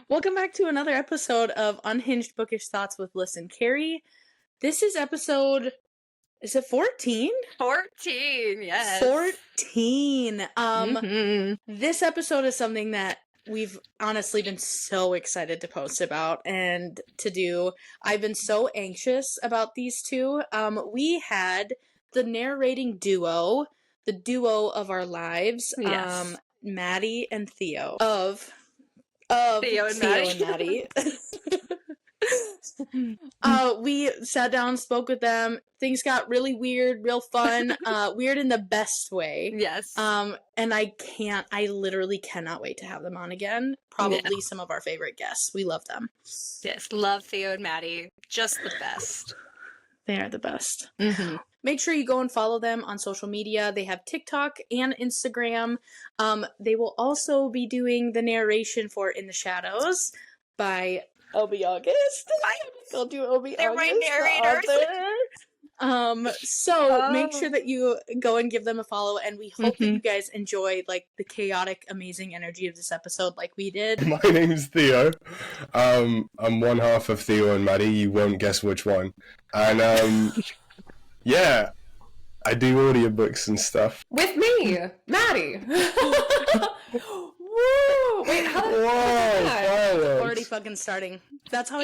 Welcome back to another episode of Unhinged Bookish Thoughts with Liz and Carrie. This is episode, is it 14? 14, yes. 14. This episode is something that we've honestly been so excited to post about and to do. I've been so anxious about these two. We had the narrating duo, the duo of our lives, Yes. Madi and Theo of Theo and Madi. We sat down, spoke with them. Things got really weird, real fun, weird in the best way. Yes. And I literally cannot wait to have them on again. Probably some of our favorite guests. We love them. Yes, love Theo and Madi. Just the best. They are the best. Mm-hmm. Make sure you go and follow them on social media. They have TikTok and Instagram. They will also be doing the narration for In the Shadows by Obi August. They'll do Obi They're August. my narrators. So make sure that you go and give them a follow, and we hope that you guys enjoy like the chaotic, amazing energy of this episode like we did. My name's Theo. I'm one half of Theo and Madi. You won't guess which one. And yeah, I do audiobooks and stuff. With me, Madi. Woo! Wait, how did Whoa, Already fucking starting. That's how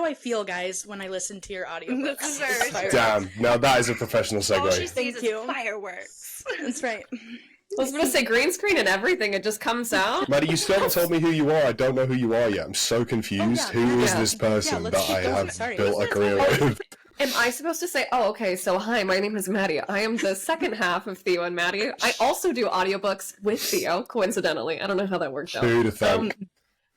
I feel, guys, when I listen to your audiobooks. This is very Damn, now that is a professional All she segue. sees Thank you. is fireworks. That's right. I was going to say green screen and everything. It just comes out. Madi, you still haven't told me who you are. I don't know who you are yet. I'm so confused. Who is this person let's that I keep going. have Sorry. built a career with? Am I supposed to say, oh, okay, so hi, my name is Madi. I am the second half of Theo and Madi. I also do audiobooks with Theo, coincidentally. I don't know how that worked out. Who to think?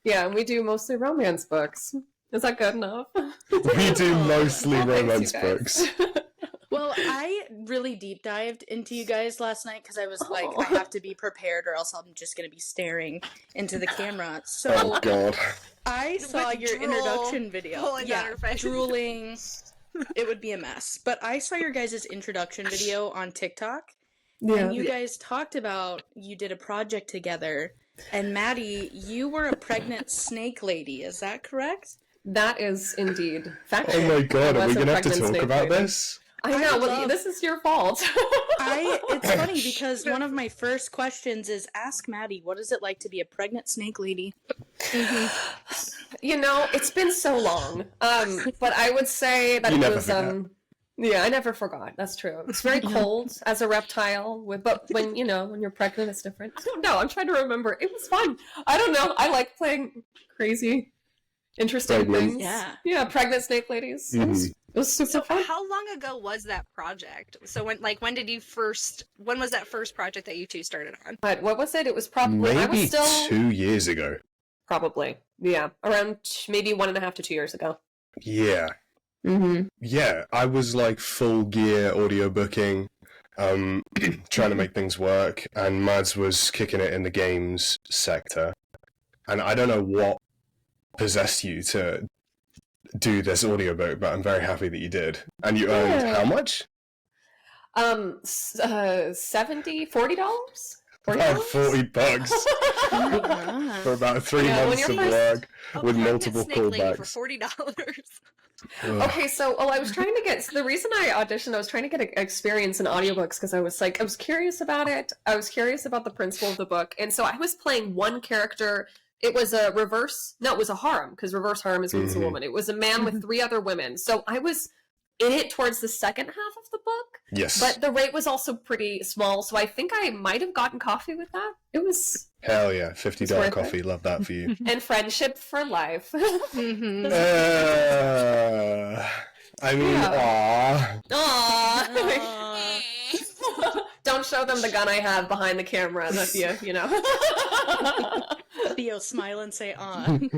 Yeah, and we do mostly romance books. Is that good enough? We do mostly Well, romance thanks, you books. guys. Well, I really deep dived into you guys last night because I was like, I have to be prepared or else I'm just going to be staring into the camera. So Oh god. I saw With your drool introduction video. pulling down her face. Drooling. It would be a mess. But I saw your guys' introduction video on TikTok. And you guys talked about you did a project together. And Madi, you were a pregnant snake lady. Is that correct? That is indeed factual. Oh my god, I are we was a gonna have to pregnant talk snake about lady. this? I know, well, love- this is your fault. It's funny because one of my first questions is ask Madi, what is it like to be a pregnant snake lady? You know, it's been so long. But I would say that You it never was forget. yeah, I never forgot. That's true. It's very cold as a reptile but when you're pregnant it's different. I don't know. I'm trying to remember. It was fun. I don't know. I like playing crazy, interesting Pregnant. things. Yeah. Yeah, pregnant snake ladies. Mhm. It was super So fun. how long ago was that project? So when was that first project that you two started on? But what was it? It was probably I Maybe was still 2 years ago. probably around maybe 1.5 to 2 years ago. Yeah. Mm-hmm. Yeah, I was like full gear audiobooking, trying to make things work, and Mads was kicking it in the games sector. And I don't know what possessed you to do this audiobook, but I'm very happy that you did. And you earned Yeah. how much? $40? About $40 Ah. for about 3 Yeah, when months you're of first- work A with pregnant multiple snake lady for callbacks. $40. Ugh. Okay, so I was trying to get the reason I auditioned, I was trying to get experience in audiobooks because I was curious about it. I was curious about the principle of the book, and so I was playing one character. It was it was a harem because reverse harem is when it's a Mhm. woman. It was a man with 3 other women. So I was in it towards the second half of the book, Yes. but the rate was also pretty small. So I think I might have gotten coffee with that. It was Hell yeah, $50 It's worth coffee. Love that for you. and friendship for life. Mm-hmm. I mean, Yeah. aw. Aww. Don't show them the gun I have behind the camera. That's you know. Theo smile and say, on.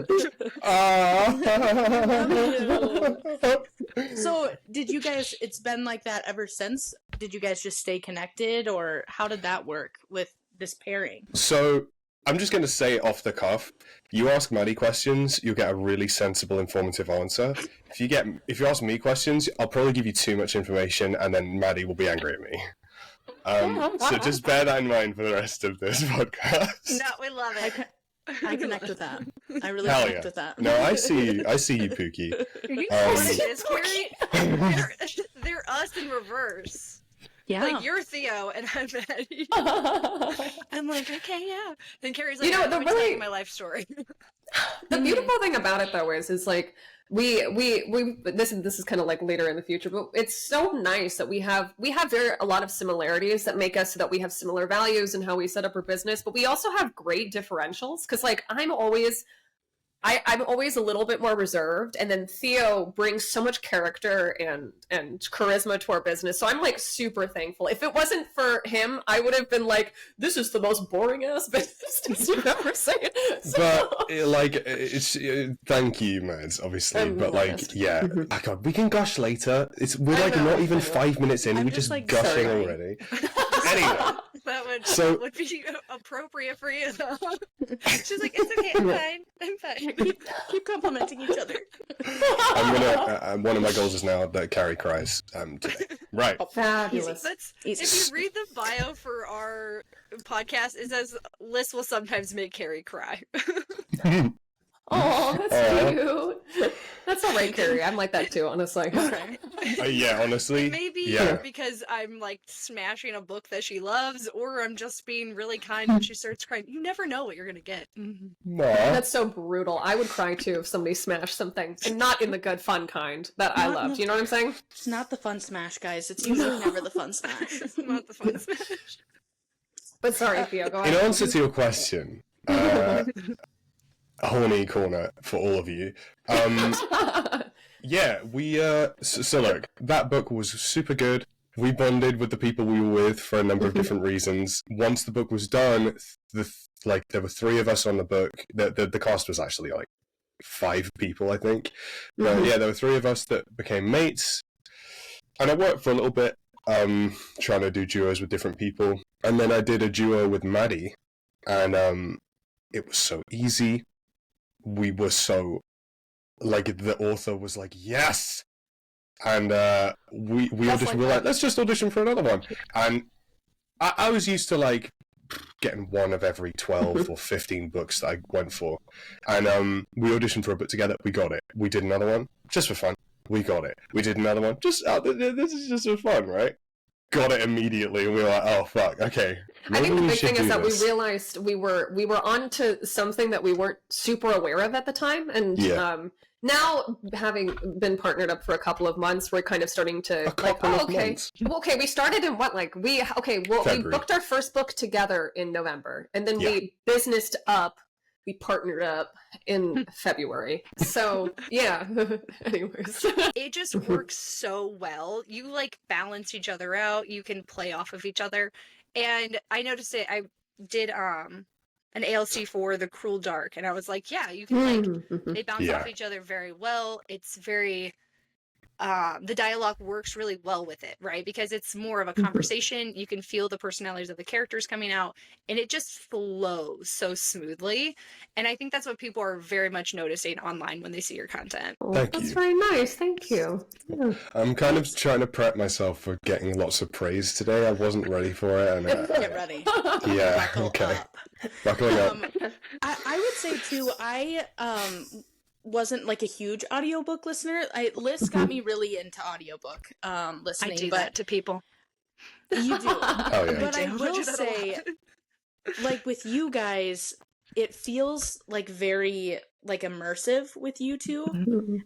So, did you guys, it's been like that ever since? Did you guys just stay connected, or how did that work with this pairing? So, I'm just going to say off the cuff, you ask Maddie questions, you'll get a really sensible, informative answer. If you ask me questions, I'll probably give you too much information, and then Maddie will be angry at me. So just bear that in mind for the rest of this podcast. No, we love it. I connect with that. I really Hell connect yeah. with that. No, I see you, Pookie. You know what it is, Carrie? They're us in reverse. Yeah. Like, you're Theo, and I'm Madi. I'm like, okay, yeah. Then Carrie's like, You know, I'm the going to tell really- you my life story. The beautiful thing about it though is like we this is kind of like later in the future, but it's so nice that we have a lot of similarities that make us so that we have similar values and how we set up our business, but we also have great differentials because like I'm always a little bit more reserved, and then Theo brings so much character and charisma to our business. So I'm like super thankful. If it wasn't for him, I would have been like, "This is the most boring ass business you've ever seen." So... But it's thank you, Mads, obviously. I'm but like, modest. yeah, oh God, we can gush later. We're I like know, not even I know. 5 minutes in. I'm We're just, just like, gushing sorry. already. Anyway, That would be appropriate for you, though. She's like, it's okay, I'm fine. Keep complimenting each other. I'm gonna. One of my goals is now that Carrie cries today. Right. Fabulous. Easy. If you read the bio for our podcast, it says Liz will sometimes make Carrie cry. Oh, that's Aw. cute. That's all right, Carrie. I'm like that too, honestly. Okay. Yeah, honestly. Maybe Yeah. because I'm like smashing a book that she loves, or I'm just being really kind when she starts crying. You never know what you're gonna get. Aw. That's so brutal. I would cry too if somebody smashed something, and not in the good fun kind that I love. Do you know what I'm saying? It's not the fun smash, guys. It's usually never the fun smash. It's not the fun smash. But sorry, Theo, go In ahead. answer to your question, horny corner for all of you. Yeah, we so look, that book was super good. We bonded with the people we were with for a number of different reasons. Once the book was done, there were 3 of us on the book. The cast was actually like 5 people, I think. But yeah, there were 3 of us that became mates, and I worked for a little bit, trying to do duos with different people, and then I did a duo with Madi, and it was so easy. We were so, like, the author was like, yes! And we auditioned, we were like, let's just audition for another one. And I was used to, like, getting one of every 12 or 15 books that I went for. And we auditioned for a book together, we got it. We did another one, just for fun. We got it. We did another one, this is just for fun, right? Got it immediately, and we were like, oh, fuck, okay. I think the maybe we big should thing is do that this. we realized we were onto something that we weren't super aware of at the time, and Yeah. now having been partnered up for a couple of months, we're kind of starting to Months. okay. We started in we February. booked our first book together in November, and then Yeah. we businessed up. We partnered up in February. So yeah. Anyways, It just works so well. You like balance each other out. You can play off of each other. And I noticed it. I did an ALC for The Cruel Dark, and I was like, yeah, you can like they bounce Yeah. off each other very well. It's very the dialogue works really well with it, right? Because it's more of a conversation. You can feel the personalities of the characters coming out, and it just flows so smoothly. And I think that's what people are very much noticing online when they see your content. Thank that's you. very nice. Thank you. Yeah. I'm kind of trying to prep myself for getting lots of praise today. I wasn't ready for it. And, Get ready. yeah, Buckle okay. up. Buckling up. I would say too, I wasn't like a huge audiobook listener. Liz got me really into audiobook listening. I do but that to people. You do. Oh, yeah. But I do. I will do that a say, like with you guys, it feels like very like immersive with you two.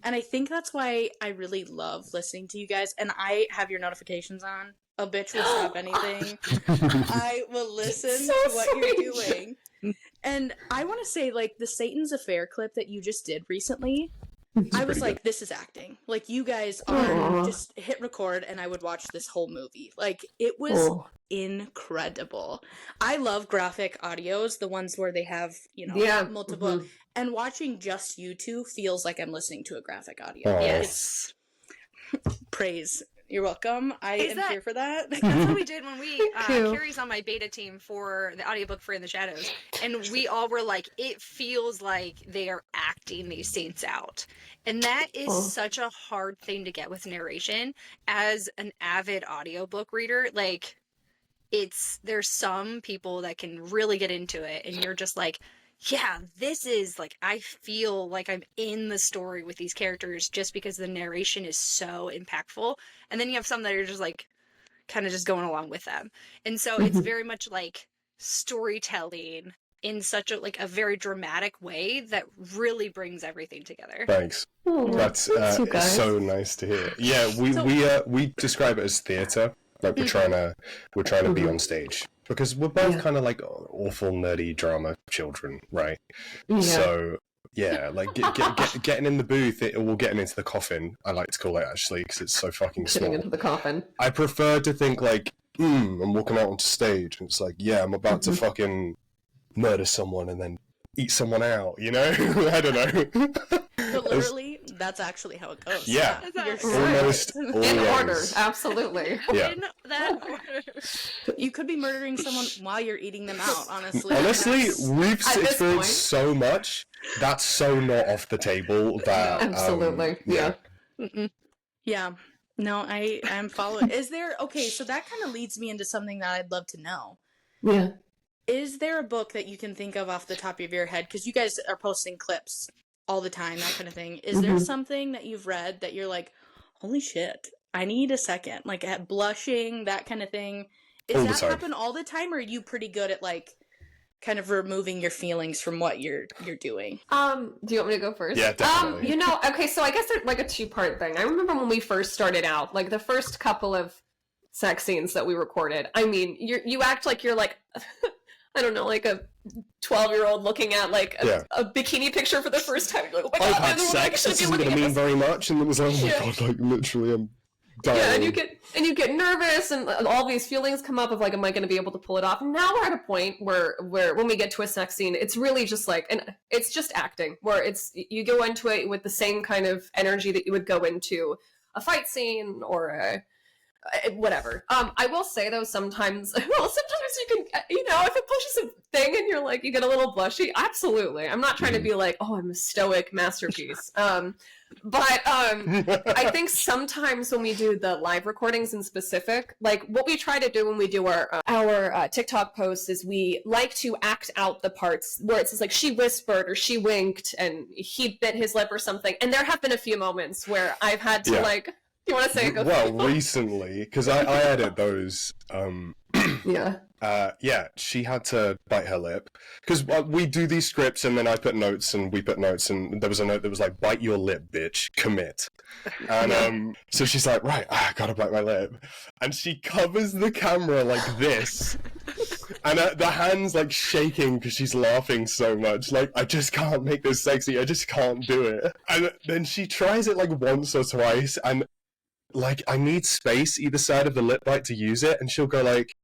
And I think that's why I really love listening to you guys. And I have your notifications on. A bitch will stop anything. I will listen So to what you're sweet. doing. And I want to say, like, the Satan's Affair clip that you just did recently, I was pretty like, this is acting. Like, you guys are Aw. just hit record and I would watch this whole movie. Like, it was Oh. incredible. I love graphic audios, the ones where they have, you know, Yeah. multiple. And watching just you two feels like I'm listening to a graphic audio. Aw. Yes. Praise. You're welcome. I Is am that- here for that. That's what we did when we Thank you. Carrie's on my beta team for the audiobook for In the Shadows, and we all were like, it feels like they are acting these scenes out, and that is Oh. such a hard thing to get with narration as an avid audiobook reader. Like, there's some people that can really get into it, and you're just like, yeah, this is like, I feel like I'm in the story with these characters just because the narration is so impactful. And then you have some that are just like kind of just going along with them. And so it's very much like storytelling in such a like a very dramatic way that really brings everything together. Thanks. That's so nice to hear. Yeah, we describe it as theater. Like we're trying to be on stage because we're both kind of like awful nerdy drama children, right? Yeah. So yeah, like getting in the booth, or getting into the coffin. I like to call it actually because it's so fucking small. Getting into the coffin. I prefer to think like, I'm walking out onto stage, and it's like, yeah, I'm about to fucking murder someone and then eat someone out, you know? I don't know. But literally, that's actually how it goes. Yeah. You're Almost always. In order, absolutely. Yeah. In that order. You could be murdering someone while you're eating them out, honestly. Honestly, we've At this point. experienced so much. That's so not off the table that... Absolutely, yeah. Yeah. No, I'm following. Is there... Okay, so that kind of leads me into something that I'd love to know. Yeah. Is there a book that you can think of off the top of your head? Because you guys are posting clips all the time, that kind of thing. Is there something that you've read that you're like, holy shit, I need a second? Like at blushing, that kind of thing. Does that happen all the time, or are you pretty good at like kind of removing your feelings from what you're doing? Do you want me to go first? Yeah, definitely. Okay, so I guess it's like a two-part thing. I remember when we first started out, like the first couple of sex scenes that we recorded. I mean, you act like you're like I don't know, like a 12-year-old looking at like a bikini picture for the first time. You're like, oh my God, I've had sex. This isn't going to mean very much. And it was like, oh my God, like literally, I'm dying. Yeah, and you get nervous, and all these feelings come up of like, am I going to be able to pull it off? And now we're at a point where when we get to a sex scene, it's really just like, and it's just acting, where it's you go into it with the same kind of energy that you would go into a fight scene or a whatever. I will say though, sometimes you can, if it pushes a thing and you're like, you get a little blushy, absolutely. I'm not trying to be like, oh, I'm a stoic masterpiece. But I think sometimes when we do the live recordings in specific, like what we try to do when we do our TikTok posts is we like to act out the parts where it says like she whispered or she winked and he bit his lip or something. And there have been a few moments where I've had to like, you want to say it? Well, recently, because I edit those. She had to bite her lip because we do these scripts and then I put notes and we put notes and there was a note that was like, "Bite your lip, bitch, commit." And so she's like, "Right, I gotta bite my lip," and she covers the camera like this. And the hand's like shaking because she's laughing so much. Like, I just can't make this sexy. I just can't do it. And then she tries it like once or twice and like, I need space either side of the lip bite to use it, and she'll go like,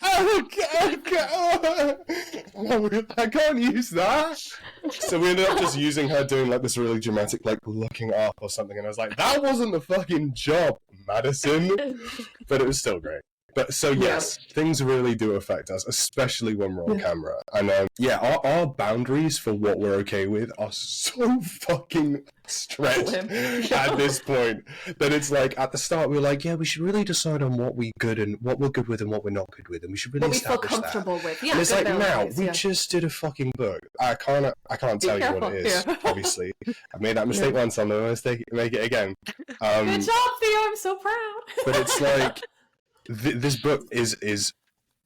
oh, I can't use that. So we ended up just using her doing like this really dramatic, like looking up or something, and I was like, that wasn't the fucking job, Madison. But it was still great. But so yes, things really do affect us, especially when we're on camera. And our boundaries for what we're okay with are so fucking stretched at this point that it's like at the start we were like, we should really decide on what we're good with and what we're not good with, and we should really establish what we feel comfortable with. Yeah, and it's like now we just did a fucking book. I can't tell you what it is. Obviously, I made that mistake once. I'm not gonna make it again. Good job, Theo. I'm so proud. But it's like. This book is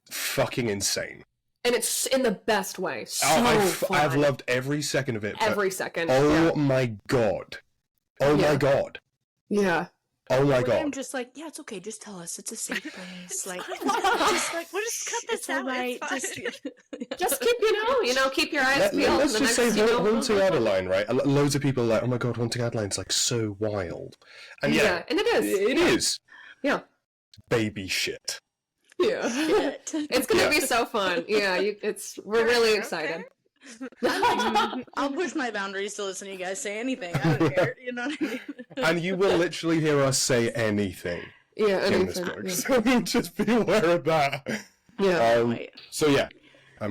fucking insane. And it's in the best way. I've loved every second of it. Every second. Oh my God. Oh my God. Yeah. Oh my God. I'm just like, it's okay. Just tell us. It's a safe place. Like, we'll just cut this out. Right. Just keep, keep your eyes peeled. Let's just say Haunting Adeline, right? Loads of people are like, oh my God, Haunting Adeline's like so wild. And and it is. It is. Yeah. Baby shit. Yeah. It's gonna be so fun. Yeah, we're really excited. I'll push my boundaries to listen to you guys say anything. I don't care. You know what I mean? And you will literally hear us say anything. Yeah, in this book. So just be aware of that. Yeah.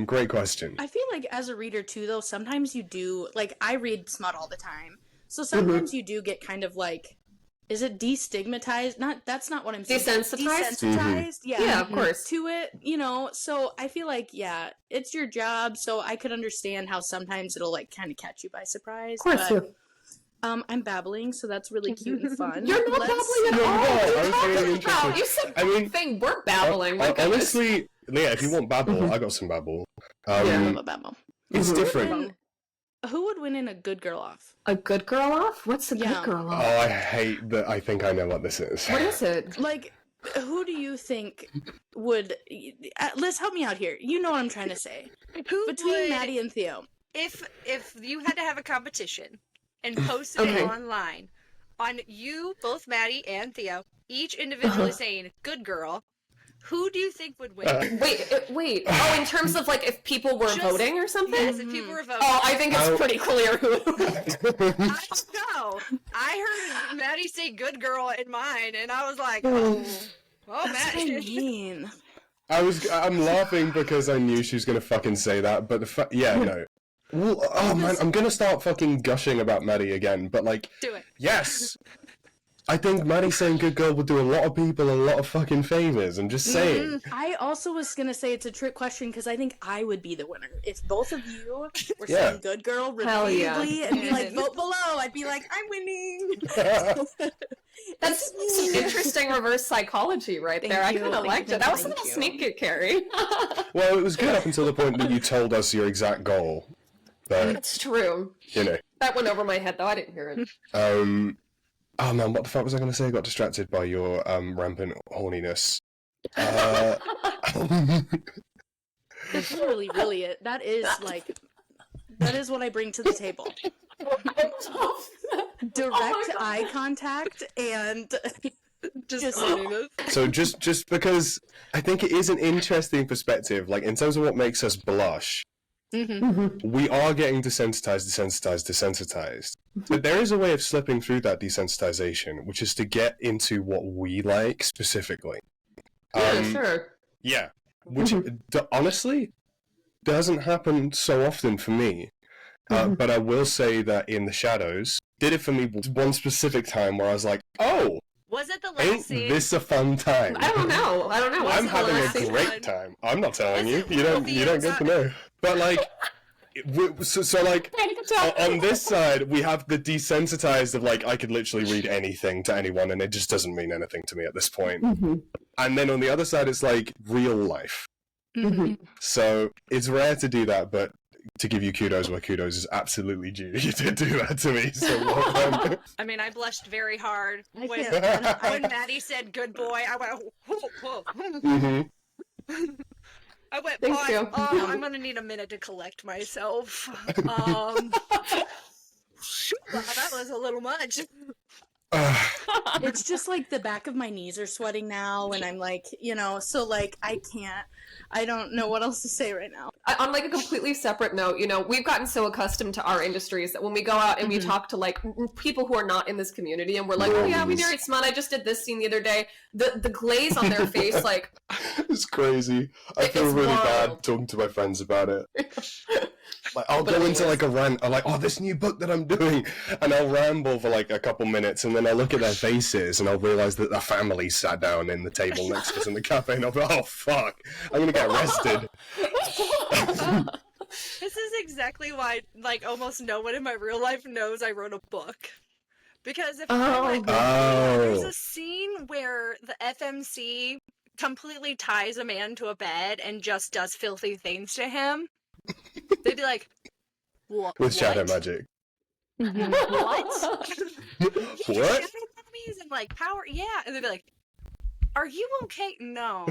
Great question. I feel like as a reader too, though, sometimes you do, like, I read smut all the time. So sometimes you do get kind of like is it destigmatized? That's not what I'm saying. Desensitized? Desensitized, Yeah, of course. to it, so I feel like, yeah, it's your job, so I could understand how sometimes it'll, like, kind of catch you by surprise. Of course, but, I'm babbling, so that's really cute and fun. You're not babbling at No, all. no, What are I was you talking really about? interested. You said I mean, thing. We're babbling. My goodness. honestly, Leah, if you want babble, I got some babble. I love a babble. It's Mhm. different. Who would win in a good girl off? A good girl off? What's a Yeah. good girl Oh, off? I hate that. I think I know what this is. What is it? Like, who do you think would... Liz, help me out here. You know what I'm trying to say. Who Between would, Maddie and Theo. if you had to have a competition and posted Okay. it online on you, both Maddie and Theo, each individually saying "good girl," who do you think would win? Wait. Oh, in terms of, like, if people were Just- voting or something? Yes, if people were voting. Oh, I think it's pretty clear who it was. I don't know. I heard Maddie say "good girl" in mine, and I was like, "Oh, That's what I Maddie." mean. I'm laughing because I knew she was gonna fucking say that, but no. Well, oh man, I'm gonna start fucking gushing about Maddie again, but like, Do it. yes! I think Maddie saying good girl would do a lot of people a lot of fucking favors, I'm just saying. I also was gonna say it's a trick question because I think I would be the winner. If both of you were Yeah. saying good girl Hell yeah. repeatedly and be like, vote below, I'd be like, I'm winning. That's some interesting reverse psychology right Thank there. I you, kind of thank liked you, it. That was a thank little you. sneaky, Carrie. Well, it was good up until the point that you told us your exact goal. But, It's true. That went over my head, though. I didn't hear it. Oh man, what the fuck was I gonna say? I got distracted by your rampant horniness. That's really it. That is what I bring to the table. Direct eye contact and just So just because I think it is an interesting perspective, like in terms of what makes us blush, we are getting desensitized. But there is a way of slipping through that desensitization, which is to get into what we like specifically. Sure. Yeah, which honestly doesn't happen so often for me. But I will say that in the shadows, did it for me one specific time where I was like, oh, Was it the ain't last scene? this a fun time? I don't know. I'm it the having last a one? great time. I'm not telling Was you. it You don't Theo's get to know. But like, so like on this side we have the desensitized of like I could literally read anything to anyone and it just doesn't mean anything to me at this point. And then on the other side it's like real life. So it's rare to do that, but to give you kudos where kudos is absolutely due. You did do that to me, so well done. I mean, I blushed very hard when can't- Maddie said "good boy." I went, whoa. I went, Thank you. I'm gonna need a minute to collect myself. Wow, that was a little much. it's just like the back of my knees are sweating now and I'm like, so like I don't know what else to say right now. On like a completely separate note, we've gotten so accustomed to our industries that when we go out and we talk to like people who are not in this community and we're like, oh yeah, we narrate smut, I just did this scene the other day, the glaze on their face, like, it's crazy. I feel It's really wild. bad talking to my friends about it. Like I'll But go into anyways. like a rant. I'm like, oh, this new book that I'm doing, and I'll ramble for like a couple minutes, and then I look at their faces, and I'll realize that their family sat down in the table next to us in the cafe, and I'll be, oh fuck, I'm gonna get arrested. This is exactly why, like, almost no one in my real life knows I wrote a book. Because if I went, there's a scene where the FMC completely ties a man to a bed and just does filthy things to him, they'd be like, what? With shadow what? magic. What? What? Shadow enemies and like power, yeah. And they'd be like, are you okay? No.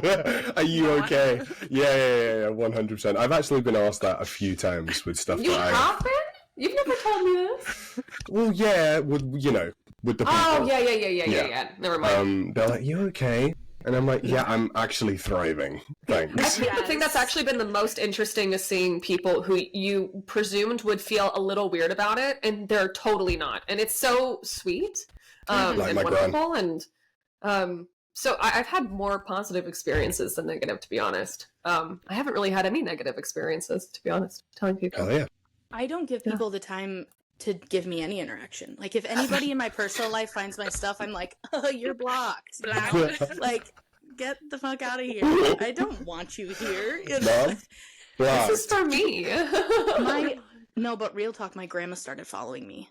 Are you No, okay? Yeah, 100%. I've actually been asked that a few times with stuff you that have been? You've never told me this? Well, yeah, with with the people. Oh, yeah. Never mind. They're like, you okay? And I'm like, yeah, I'm actually thriving. I Thanks. think the thing that's actually been the most interesting is seeing people who you presumed would feel a little weird about it, and they're totally not. And it's so sweet Like and my gran. wonderful. And so I've had more positive experiences than negative, to be honest. I haven't really had any negative experiences, to be honest, telling people. Hell yeah. I don't give people the time to give me any interaction. Like, if anybody in my personal life finds my stuff, I'm like, oh, you're blocked. Like, get the fuck out of here. I don't want you here. You know? This is for me. No, but real talk, my grandma started following me.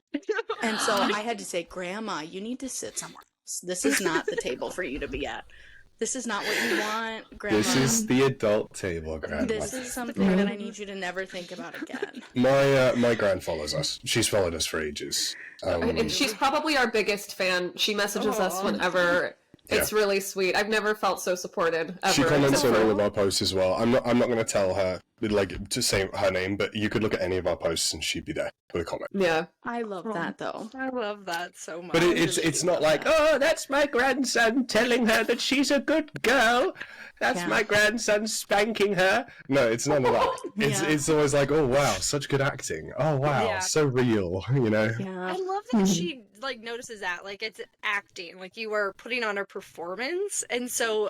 And so I had to say, Grandma, you need to sit somewhere else. This is not the table for you to be at. This is not what you want, Grandma. This is the adult table, Grandma. This is something that I need you to never think about again. My gran follows us. She's followed us for ages. And she's probably our biggest fan. She messages us whenever. It's really sweet. I've never felt so supported ever. She comments on all of our posts as well. I'm not going to tell her, like, to say her name, but you could look at any of our posts and she'd be there with a comment. Yeah. I love that, though. I love that so much. But it's not like, oh, that's my grandson telling her that she's a good girl. That's my grandson spanking her. No, it's none of that. It's always like, oh, wow, such good acting. Oh, wow, so real, you know? Yeah. I love that she, like, notices that. Like, it's acting. Like, you are putting on a performance. And so,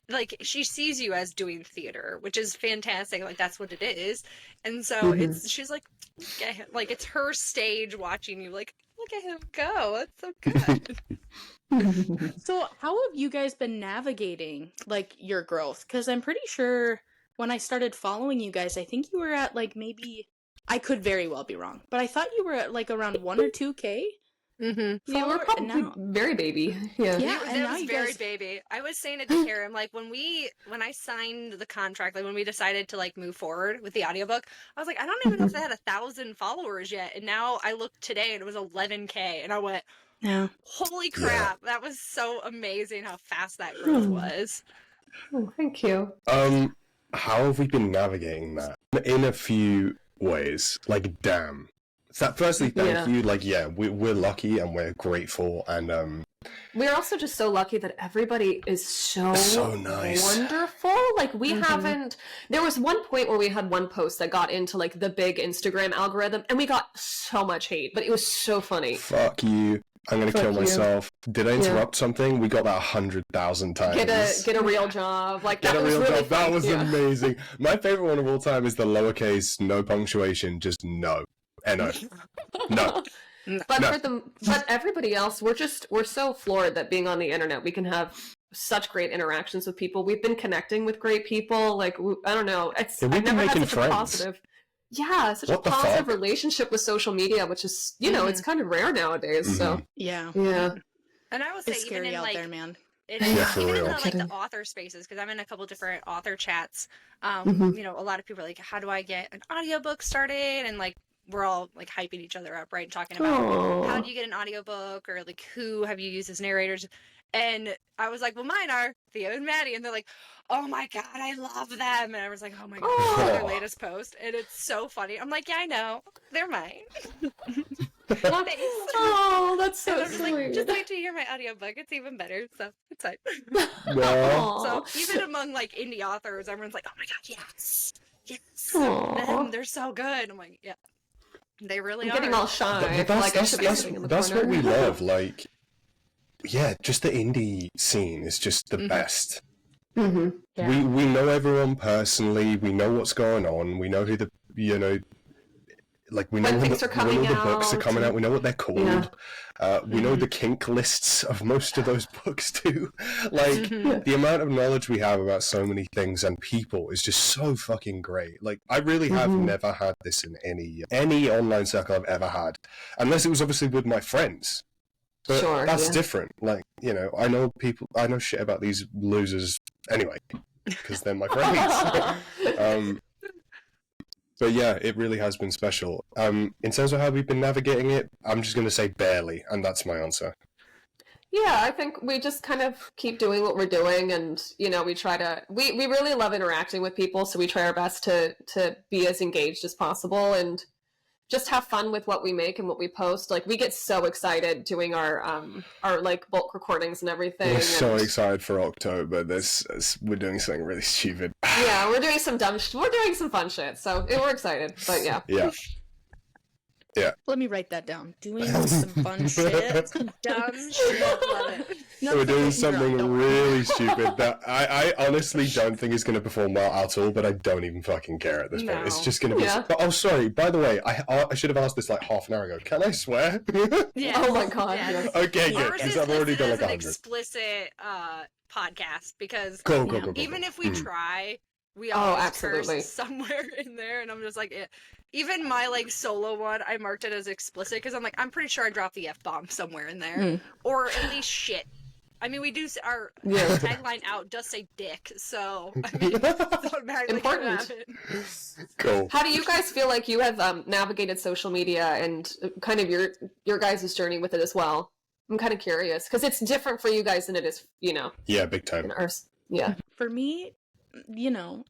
like, she sees you as doing theater, which is fantastic. Like, that's what it is. And so she's like, look at him. Like, it's her stage watching you. Like, look at him go. That's so good. So how have you guys been navigating, like, your growth? Because I'm pretty sure when I started following you guys, I think you were at, like, maybe, I could very well be wrong, but I thought you were at, like, around 1 or 2K. Yeah, we're probably very baby. Yeah, and now was you very guys... baby. I was saying it to Karen, like, when I signed the contract, like, when we decided to, like, move forward with the audiobook, I was like, I don't even know if they had 1,000 followers yet. And now I looked today and it was 11K, and I went, holy crap, that was so amazing how fast that growth was. Oh, thank you. How have we been navigating that? In a few ways. Like, damn. So firstly, thank you. Like, we're lucky and we're grateful, and we're also just so lucky that everybody is so nice, wonderful. Like, we haven't. There was one point where we had one post that got into, like, the big Instagram algorithm, and we got so much hate, but it was so funny. Fuck you. I'm gonna kill myself. Did I interrupt something? We got that 100,000 times. Get a real job. Like, that was really job. That was amazing. My favorite one of all time is the lowercase, no punctuation, just no. N-O. No. But everybody else, we're so floored that being on the internet, we can have such great interactions with people. We've been connecting with great people. Like, I don't know. I've never had such a positive. Yeah, such a positive relationship with social media, which is, it's kind of rare nowadays. So yeah. And I would say, it's scary even in, out like, there, man. It is. Even in the author spaces, because I'm in a couple different author chats. A lot of people are like, how do I get an audiobook started? And, like, we're all, like, hyping each other up, right? Talking about how do you get an audiobook, or, like, who have you used as narrators? And I was like, well, mine are Theo and Madi. And they're like, oh my God, I love them. And I was like, oh my God, their latest post. And it's so funny. I'm like, yeah, I know. They're mine. Oh, that's so sweet. Like, just wait till you hear my audiobook. It's even better. So it's fine. So even among, like, indie authors, everyone's like, oh my God, yes. Yes. They're so good. I'm like, yeah. They really are. Getting all shy. That's what we love. Like, yeah, just the indie scene is just the best. We know everyone personally. We know what's going on. We know who we know when the books are coming out. We know what they're called. We know the kink lists of most of those books too. Like, the amount of knowledge we have about so many things and people is just so fucking great. Like, I really have never had this in any online circle I've ever had, unless it was obviously with my friends. But that's different. Like, I know shit about these losers anyway, because they're my friends. But yeah, it really has been special. In terms of how we've been navigating it, I'm just going to say barely, and that's my answer. Yeah, I think we just kind of keep doing what we're doing, and, we try to... We really love interacting with people, so we try our best to be as engaged as possible, and just have fun with what we make and what we post. Like, we get so excited doing our like, bulk recordings and everything. We're so excited for October. We're doing something really stupid. Yeah, we're doing some fun shit, so we're excited. But yeah. Let me write that down. Doing some fun shit. Dumb shit. Love it. We're doing something really stupid that I honestly don't think is going to perform well at all, but I don't even fucking care at this point. It's just going to be... But, oh, sorry, by the way, I should have asked this like half an hour ago. Can I swear? Yes. Oh my god. Yes. Okay, good, Ours because is I've already done listed like as 100. an explicit podcast because Go. even if we try, we Oh, always absolutely. curse somewhere in there, and I'm just like, even my like solo one, I marked it as explicit because I'm like, I'm pretty sure I dropped the F-bomb somewhere in there, or at least shit. I mean, we do our tagline out does say dick, so I mean, it's automatically Important. happen. Cool. How do you guys feel like you have navigated social media and kind of your guys' journey with it as well? I'm kind of curious because it's different for you guys than it is, Yeah, big time. in ours. Yeah. For me,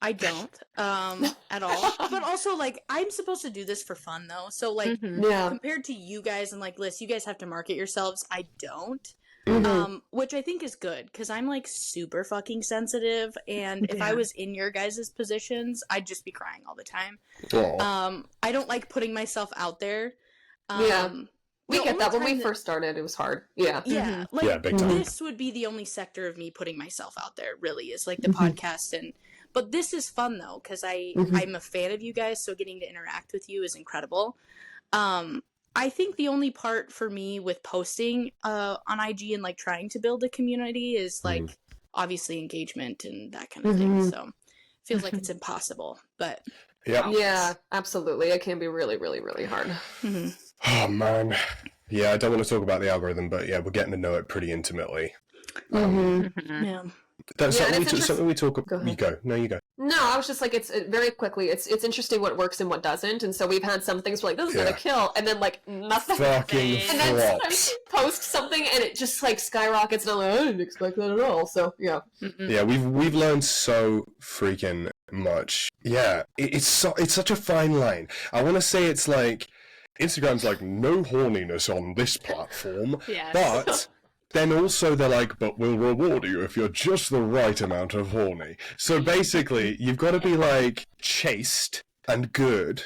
I don't at all. But also, like, I'm supposed to do this for fun, though. So, like, Yeah. compared to you guys and, like, Liz, you guys have to market yourselves. I don't. Mhm. Which I think is good, because I'm, like, super fucking sensitive, and if I was in your guys' positions, I'd just be crying all the time. Aw. I don't like putting myself out there. Yeah. We the get only that. When time we first started, it was hard. Yeah. Yeah, like, Yeah, big time. this would be the only sector of me putting myself out there, really, is, like, the podcast, but this is fun, though, because I'm a fan of you guys, so getting to interact with you is incredible. I think the only part for me with posting on IG and, like, trying to build a community is, like, obviously engagement and that kind of thing, so it feels like it's impossible, but... Yep. Yeah, absolutely. It can be really, really, really hard. Oh, man. Yeah, I don't want to talk about the algorithm, but yeah, we're getting to know it pretty intimately. Yeah. That's Yeah, and something we talk Go about. ahead. You go. No, you go. No, I was just like, it's very quickly. It's interesting what works and what doesn't, and so we've had some things where like this is gonna kill, and then like nothing. Fucking And then sometimes flops. you post something and it just like skyrockets, and I'm like, I didn't expect that at all. So yeah. Yeah, we've learned so freaking much. Yeah, it's such a fine line. I want to say it's like Instagram's like no horniness on this platform, Yes. but then also they're like, but we'll reward you if you're just the right amount of horny. So basically, you've got to be like chaste and good,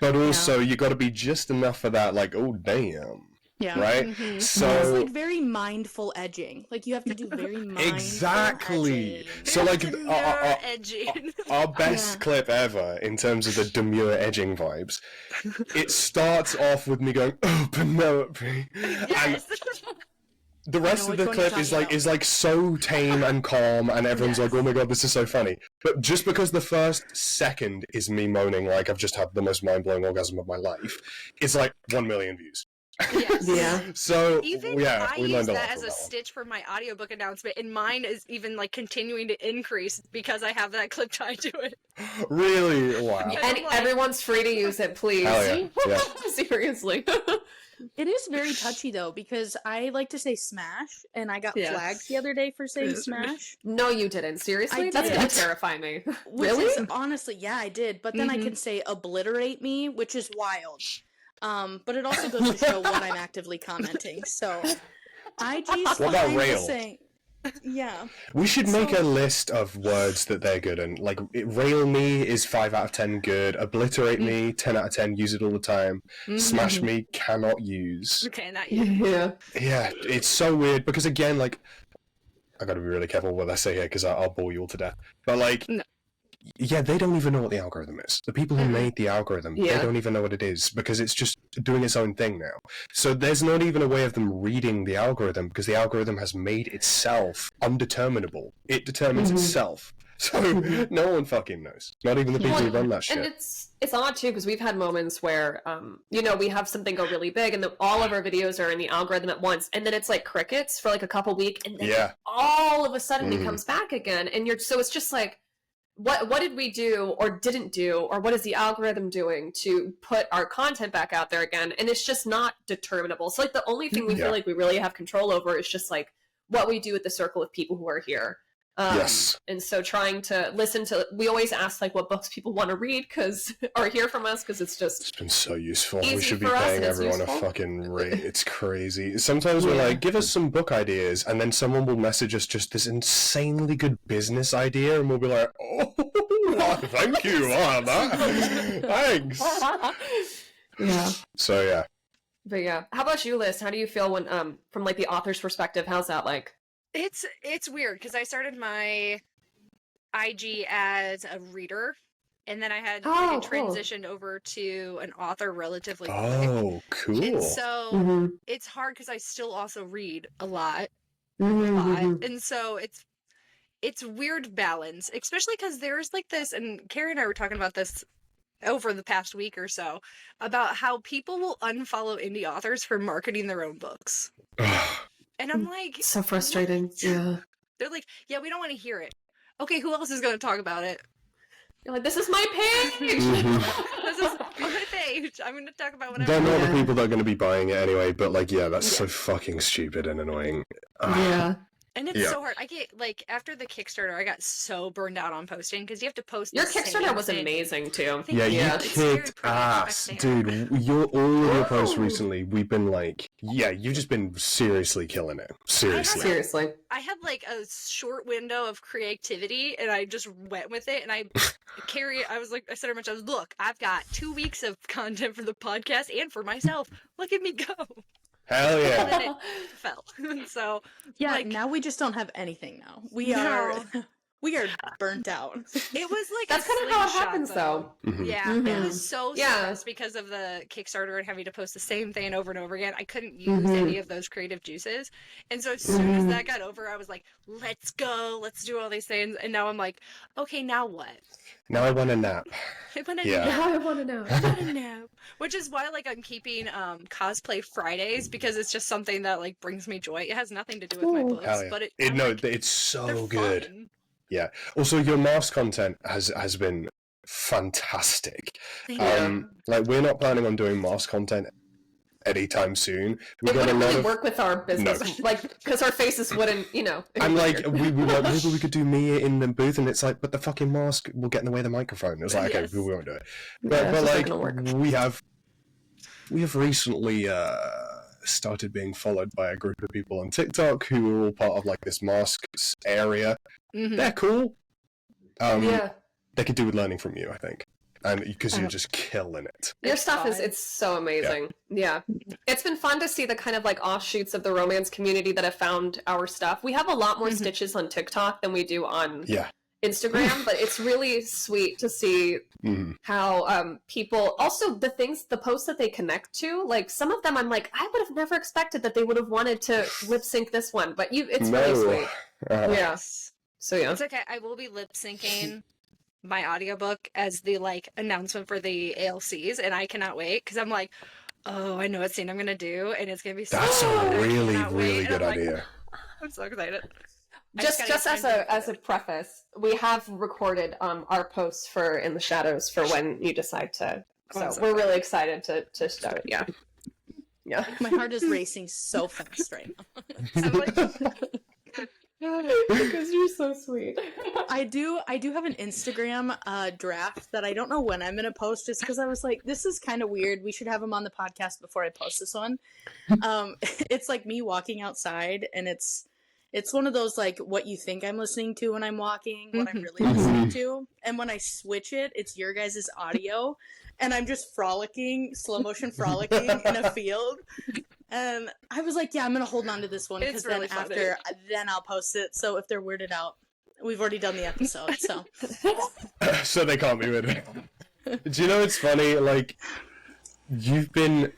but also you got to be just enough for that. Like, oh damn. Yeah. Right? It's So like very mindful edging. Like, you have to do very mindful exactly. edging. So like Demure edging. our best clip ever in terms of the demure edging vibes. It starts off with me going, "Oh, Penelope," and Yes. the rest know of which the one you're clip talking is like so tame and calm, and everyone's like, "Oh my god, this is so funny." But just because the first second is me moaning like I've just had the most mind-blowing orgasm of my life, it's like 1 million views. Yes. Yeah. So Even yeah, I we use learned a lot that as from a that one. stitch for my audiobook announcement, and mine is even like continuing to increase because I have that clip tied to it. Really? Wow. Yeah. And I'm like- everyone's free to use it, please. Hell yeah. Seriously. It is very touchy, though, because I like to say smash, and I got Yes. flagged the other day for saying smash. No, you didn't. Seriously? I That's did. gonna terrify me. Which Really? is, honestly, yeah, I did. But then I can say obliterate me, which is wild. But it also goes to show what I'm actively commenting. So, IG's What about fine with rail? saying... Yeah. We should make a list of words that they're good in. Like, rail me is 5 out of 10 good. Obliterate me, 10 out of 10, use it all the time. Smash me, cannot use. Okay, not you. Yeah. Yeah, it's so weird because, again, like, I gotta be really careful what I say here because I'll bore you all to death. But, like, No. yeah, they don't even know what the algorithm is. The people who made the algorithm, Yeah. they don't even know what it is because it's just doing its own thing now. So there's not even a way of them reading the algorithm because the algorithm has made itself undeterminable. It determines itself. So no one fucking knows. Not even the people who run that shit. And it's odd too because we've had moments where we have something go really big and then all of our videos are in the algorithm at once and then it's like crickets for like a couple weeks and then Yeah. all of a sudden it comes back again and so it's just like what did we do or didn't do or what is the algorithm doing to put our content back out there again, and it's just not determinable. So like the only thing we feel like we really have control over is just like what we do with the circle of people who are here. Yes. And so trying to listen to, we always ask like what books people want to read or hear from us because it's just It's been so useful. easy We should be for us paying and it's everyone a useful. fucking rate. It's crazy. Sometimes we're like, give us some book ideas, and then someone will message us just this insanely good business idea, and we'll be like, oh, thank you, that. Thanks. Yeah. So yeah. But yeah. How about you, Liz? How do you feel when from like the author's perspective? How's that like? It's weird because I started my IG as a reader, and then I had Oh, cool. transitioned over to an author relatively quick. Oh, cool. And so Mm-hmm. it's hard because I still also read a lot, Mm-hmm. and so it's weird balance, especially because there's like this, and Carrie and I were talking about this over the past week or so, about how people will unfollow indie authors for marketing their own books. And I'm like, So frustrating. what? Yeah. They're like, yeah, we don't want to hear it. Okay, who else is going to talk about it? You're like, this is my page! This is my page. I'm going to talk about whatever. They're not Yeah. the people that are going to be buying it anyway, but like, yeah, that's so fucking stupid and annoying. Yeah. And it's Yeah. so hard. I get, like, after the Kickstarter, I got so burned out on posting because you have to post Your the same Kickstarter was thing. amazing too. Thank Yeah, you. you It's very kicked proud of my ass, fan. dude. All of your posts Woo! recently, we've been like, yeah, you've just been seriously killing it. Seriously. Seriously. I had like a short window of creativity and I just went with it and I I said to her much, I was, look, I've got 2 weeks of content for the podcast and for myself. Look at me go. Hell And yeah. then it fell. So Yeah, like, now we just don't have anything now. We No. are burnt out. it was like That's a kind of how it slingshot, happens though. Mhm. Yeah, Mhm. it was so Yeah. stressed because of the Kickstarter and having to post the same thing over and over again. I couldn't use Mhm. any of those creative juices. And so as soon as that got over, I was like, let's go, let's do all these things. And now I'm like, okay, now what? Now I want a nap. I want to Yeah. Now I want to know. I want to know. Which is why like I'm keeping cosplay Fridays because it's just something that like brings me joy. It has nothing to do with my Ooh. books, Hell yeah. but It's they're so good. fun. Yeah. Also, your mask content has been fantastic. Thank you. Like we're not planning on doing mask content anytime soon. We've It got a wouldn't lot really of. work with our business, No. like because our faces wouldn't, I'm like, we were like, maybe we could do me in the booth, and it's like, but the fucking mask will get in the way of the microphone. It was like, okay, Yes. we won't do it. Yeah, But it's just not like, gonna work. we have recently started being followed by a group of people on TikTok who are all part of like this masks area. Mhm. They're cool. Yeah. They could do with learning from you, I think, and because you're just killing it. Your It's stuff fun. it's so amazing. Yeah. It's been fun to see the kind of like offshoots of the romance community that have found our stuff. We have a lot more Mhm. stitches on TikTok than we do on Yeah. Instagram, but it's really sweet to see Mhm. how people also the posts that they connect to, like some of them I'm like, I would have never expected that they would have wanted to lip sync this one, but it's really sweet. Yeah. Yes. So yeah. It's okay. I will be lip syncing my audiobook as the like announcement for the ALCs, and I cannot wait because I'm like, oh, I know what scene I'm gonna do, and it's gonna be so That's good. a I really, cannot wait. really And good I'm like, idea. I'm so excited. I Just gotta get as time to as a preface, we have recorded our posts for In the Shadows for when you decide to. So Awesome. we're really excited to start it. Yeah. Yeah. My heart is racing so fast right now. I'm like, Because you're so sweet. I do have an Instagram draft that I don't know when I'm gonna post just because I was like, this is kind of weird. We should have him on the podcast before I post this one. It's like me walking outside, and it's one of those like what you think I'm listening to when I'm walking, what I'm really listening to, and when I switch it, it's your guys' audio, and I'm just frolicking, slow motion frolicking in a field. And I was like, yeah, I'm gonna hold on to this one because It's really then I'll post it. So if they're weirded out, we've already done the episode. So So they can't be with it. Do you know it's funny? Like, you've been,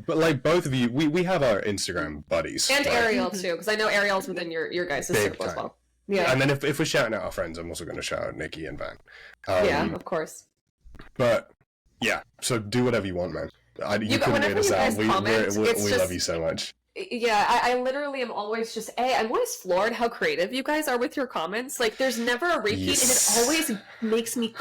like both of you, we have our Instagram buddies. And right? Ariel too, because I know Ariel's within your guys' Big circle as time. well. Yeah. And then if we're shouting out our friends, I'm also going to shout out Nikki and Van. Yeah, of course. But, yeah, so do whatever you want, man. You couldn't whenever get us you guys out. We comment, it's love just- you so much. Yeah, I literally am always just, I'm always floored how creative you guys are with your comments. Like, there's never a repeat, Yes. and it always makes me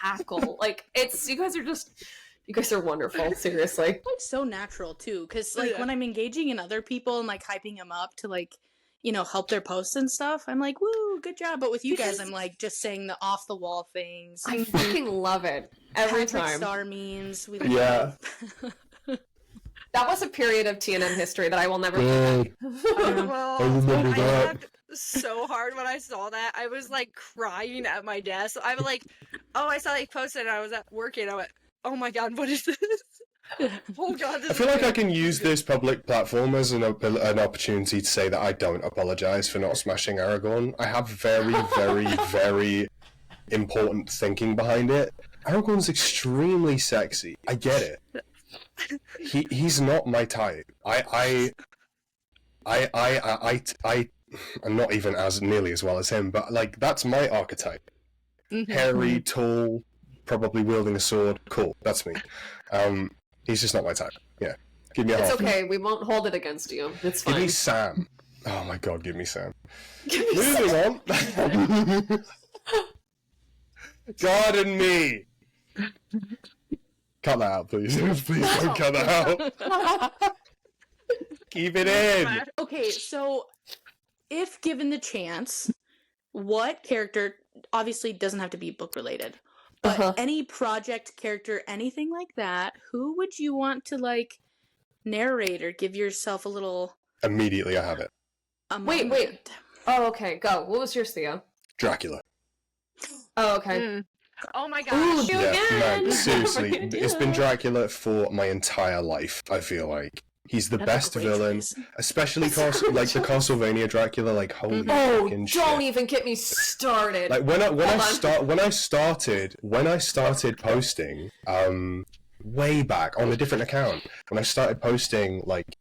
cackle. Like, you guys are wonderful, seriously. it's so natural too, because like Yeah. when I'm engaging in other people and like hyping them up to like help their posts and stuff, I'm like, woo, good job. But with you guys, I'm like just saying the off the wall things. I fucking love it every Patrick time. Star memes. We Yeah. That was a period of TNM history that I will never Yeah. forget. well, I remember I that. laughed so hard when I saw that. I was like crying at my desk. I was like, oh, I saw that you posted, and I was at work, and I went, oh my god, what is this? Oh god, I feel like I can use this public platform as an opportunity to say that I don't apologize for not smashing Aragorn. I have very, very, very important thinking behind it. Aragorn's extremely sexy. I get it. He's not my type. I'm not even as nearly as well as him, but like that's my archetype. Hairy, tall, probably wielding a sword. Cool, that's me. He's just not my type. Yeah. Give me a It's half. okay. We won't hold it against you. It's fine. Give me Sam. Oh my god, give me Sam. Moving on. God and me. Cut that out, please. Please don't cut that out. Keep it in. Okay, so if given the chance, what character, obviously doesn't have to be book related, but any project character, anything like that, who would you want to like narrate or give yourself a little... Immediately I have it. Wait. Oh, okay, go. What was yours, Theo? Dracula. Oh, okay. Oh my Ooh, gosh. you Yeah, again! man, seriously. We're gonna do It's been it. Dracula for my entire life, I feel like. He's the That's a best great villain, choice. especially That's a great like the choice. Castlevania Dracula, like holy Oh, fucking shit. don't even get me started. Like when I on. started posting, way back on a different account, when I started posting like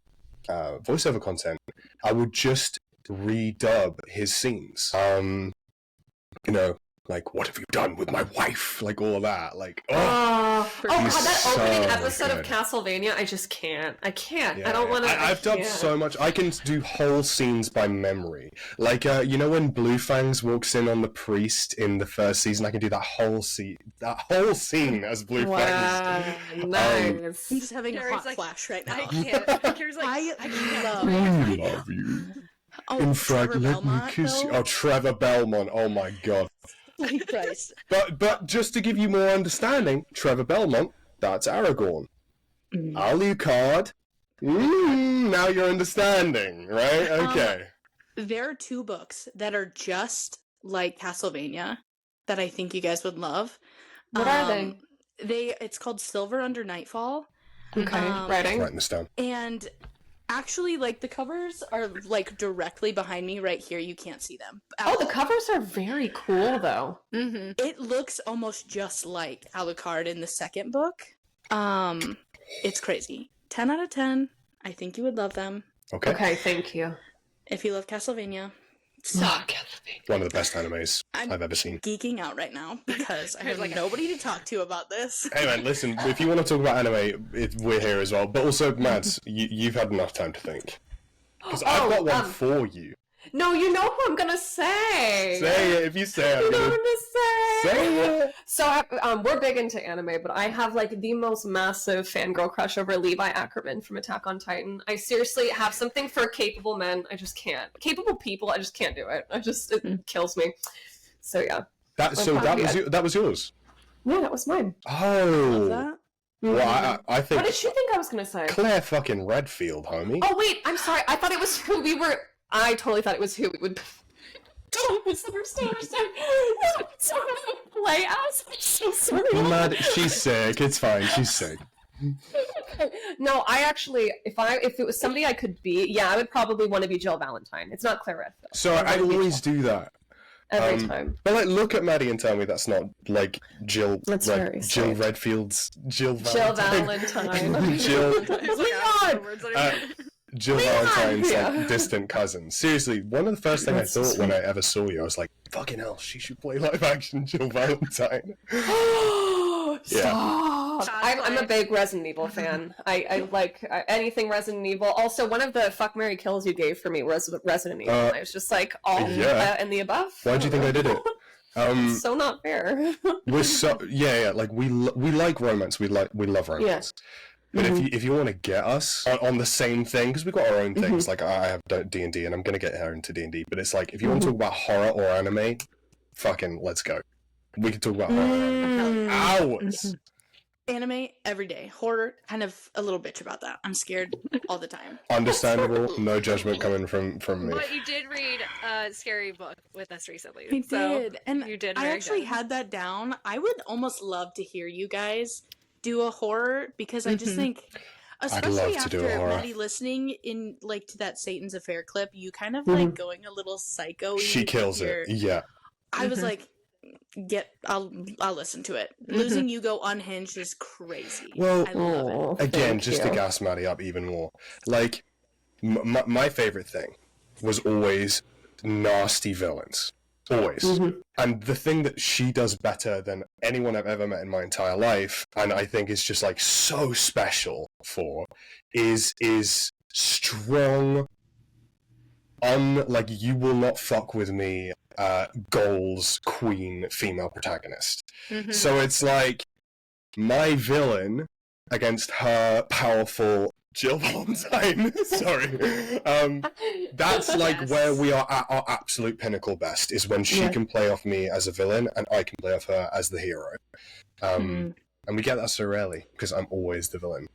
voiceover content, I would just redub his scenes. You know, like what have you done with my wife? Like all of that. Like Oh god, He's that opening so episode of good. Castlevania, I just can't. I can't. yeah, I don't want to. I've dubbed so much. I can do whole scenes by memory. Like you know when Blue Fangs walks in on the priest in the first season, I can do that whole scene. as Blue Fangs. Wow, nice. I'm just having a Gary's hot like, flash right I now. can't. Gary's like, I can't. love... Love you. Oh, In fact, Trevor let me Belmont, kiss you. though? Oh, Trevor Belmont. Oh my god. Holy Christ. But just to give you more understanding, Trevor Belmont, that's Aragorn. Alucard. Now you're understanding, right? Okay. There are two books that are just like Castlevania that I think you guys would love. What are they? It's called Silver Under Nightfall. Okay, Um, writing. Writing this down. And actually, like, the covers are, like, directly behind me right here. You can't see them. Oh, the covers are very cool, though. It looks almost just like Alucard in the second book. It's crazy. 10 out of 10. I think you would love them. Okay. Okay, thank you. If you love Castlevania. So, One of the best animes I'm I've ever seen. geeking out right now because I have Like- nobody to talk to about this. Hey man, listen, if you want to talk about anime, we're here as well. But also, Mads, you've had enough time to think. Because I've got one for you. No, you know who I'm gonna say. Say it. If you say it, You I'm know gonna... what I'm gonna say. Say it. So we're big into anime, but I have like the most massive fangirl crush over Levi Ackerman from Attack on Titan. I seriously have something for capable men. I just can't. Capable people, I just can't do it. It kills me. So yeah. That was yours. Yeah, that was mine. Oh. That? Well, I think What did you think I was gonna say? Claire fucking Redfield, homie. Oh wait, I'm sorry. I thought it was who we were. I totally thought it was who we would. It's the first time play as. I'm so sorry. Mad, she's sick. It's fine. She's sick. No, I actually, if it was somebody I could be, yeah, I would probably want to be Jill Valentine. It's not Claire Redfield. So I always do that. Every time. But like, look at Maddie and tell me that's not like Jill. That's like, very Jill sweet. Redfield's Jill Jill Valentine. Valentine. Jill. Leon! Jill Leon! Valentine's Yeah. like distant cousin. Seriously, one of the first things I That's so thought when sweet. I ever saw you, I was like, "Fucking hell, she should play live action Jill Valentine." Stop! I'm a big Resident Evil fan. I like anything Resident Evil. Also, one of the fuck, marry, kills you gave for me was Resident Evil. I was just like, all yeah. and the above. Why do you think I did it? It's so not fair. We're so yeah. Like we like romance. We love romance. But if you want to get us on the same thing, because we've got our own things. Like I have D&D, and I'm gonna get her into D&D. But it's like if you want to talk about horror or anime, fucking let's go. We can talk about horror for hours. Anime every day. Horror, kind of a little bitch about that. I'm scared all the time. Understandable. No judgment coming from me. But you did read a scary book with us recently. I so did. And you did I very actually good. had that down. I would almost love to hear you guys do a horror, because I just think, especially love to do a after horror. Maddie listening in like to that Satan's Affair clip, you kind of like going a little psycho. She kills it. Yeah. I was like, I'll listen to it. Losing Hugo unhinged is crazy. Well, I love it. Again, just to gas Maddie up even more. Like, my favorite thing was always nasty villains. Always. And the thing that she does better than anyone I've ever met in my entire life, and I think is just like so special for, is strong, like, you will not fuck with me, goals queen female protagonist. So it's like my villain against her powerful Jill Valentine. Sorry. That's like where we are at our absolute pinnacle best, is when she can play off me as a villain and I can play off her as the hero. And we get that so rarely, because I'm always the villain.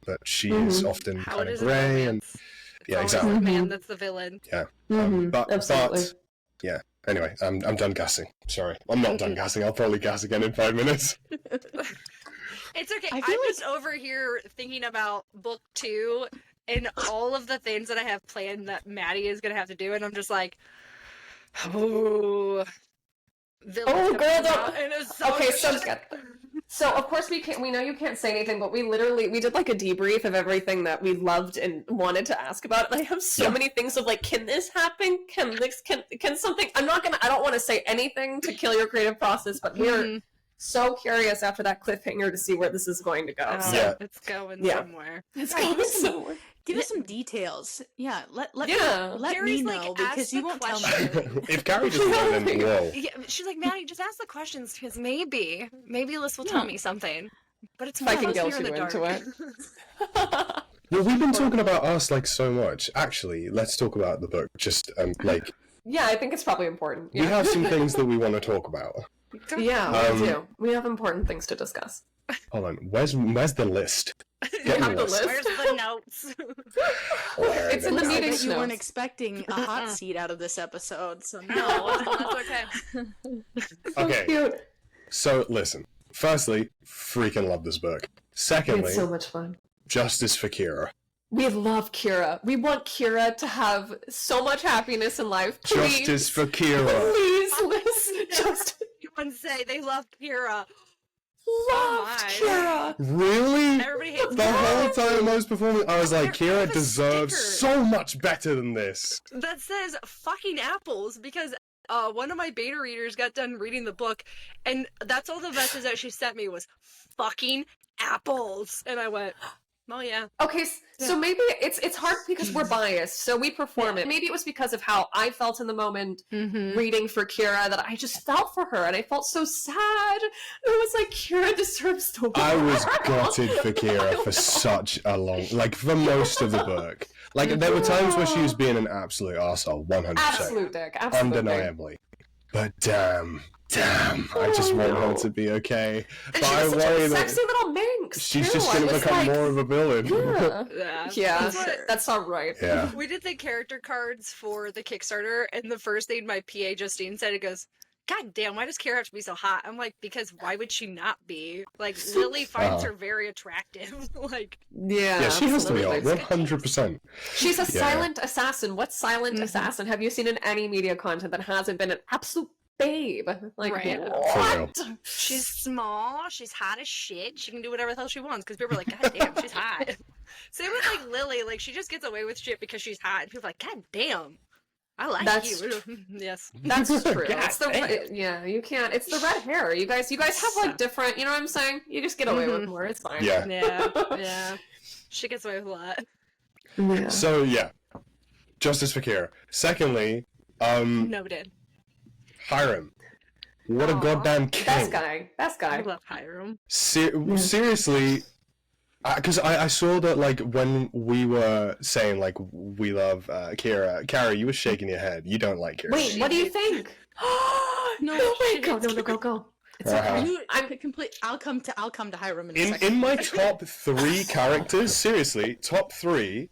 But she is often kind of grey and... Yeah, exactly. The man that's the villain. Yeah. Absolutely. But, yeah. Anyway, I'm done gassing. Sorry. I'm not done gassing. I'll probably gas again in 5 minutes. It's okay. I I'm feel just over here thinking about book 2 and all of the things that I have planned that Maddie is going to have to do, and I'm just like, oh, girl, don't... Okay, so so of course we know you can't say anything, but we did like a debrief of everything that we loved and wanted to ask about, and I have so many things of like, can this happen? Can something... I don't want to say anything to kill your creative process, but we're so curious after that cliffhanger to see where this is going to go. It's going somewhere. It's going somewhere. Give us some details. Yeah, let Carrie's me like, know, because you won't tell me. If Carrie just went in, whoa. Yeah, she's like, Maddie, just ask the questions, because maybe Liz will tell me something. But it's more I can here guilt in the you dark. into it. Well, we've been talking about us like so much. Actually, let's talk about the book. Just like... Yeah, I think it's probably important. Yeah. We have some things that we want to talk about. Yeah, we do. We have important things to discuss. Hold on. Where's the list? Get me the list. Where's the notes? It's in the I meeting bet you notes. weren't expecting a hot seat out of this episode, so No, that's okay. Okay. Cute. So, listen. Firstly, freaking love this book. Secondly, It's so much fun. justice for Kira. We love Kira. We want Kira to have so much happiness in life. Please. Justice for Kira. Please, Liz. Just Everyone say they love Kira. love my. Kira. Really? Everybody hates The whole time I was performing, I was like, There Kira was a deserves sticker so much better than this. that says fucking apples, because one of my beta readers got done reading the book, and that's all the message that she sent me was fucking apples, and I went, oh yeah. Okay, so maybe it's hard because we're biased, so we perform it. Maybe it was because of how I felt in the moment reading for Kira, that I just felt for her, and I felt so sad. It was like, Kira deserves the world. I was gutted for Kira for such a long, like, for most of the book. Like, there were times where she was being an absolute arsehole, 100%. Absolute dick, absolutely. Undeniably. But damn, I just want her to be okay. And But she's I such worry a that sexy little minx, she's too. just I going to was become like, more of a villain. Yeah, That's that's not right. Yeah. We did the character cards for the Kickstarter, and the first thing my PA Justine said, it goes, God damn, why does Kira have to be so hot? I'm like, because why would she not be? Like, Lily finds her very attractive. Like, Yeah, She has to be on, absolutely. 100%. She's a silent assassin. What silent assassin have you seen in any media content that hasn't been an absolute babe? Like, Right. what? she's small, she's hot as shit, she can do whatever the hell she wants, because people are like, God damn, she's hot. Same with, like, Lily, like, she just gets away with shit because she's hot, and people are like, God damn, I like That's you. Yes. That's true. God It's the yeah, you can't. It's the red hair. You guys have like different. You know what I'm saying? You just get away with more. It's fine. Yeah. Yeah. She gets away with a lot. Yeah. So, yeah. Justice for Kira. Secondly, Noted. Hiram. What a Aw. goddamn king. Best I guy. love Hiram. Seriously, because I saw that, like, when we were saying, like, we love Kira, Carrie, you were shaking your head. You don't like Kira. Wait, what do you think? No, wait, go. It's Uh-huh. okay. I'll come to Hiram in a second. In my top 3 characters, seriously, top 3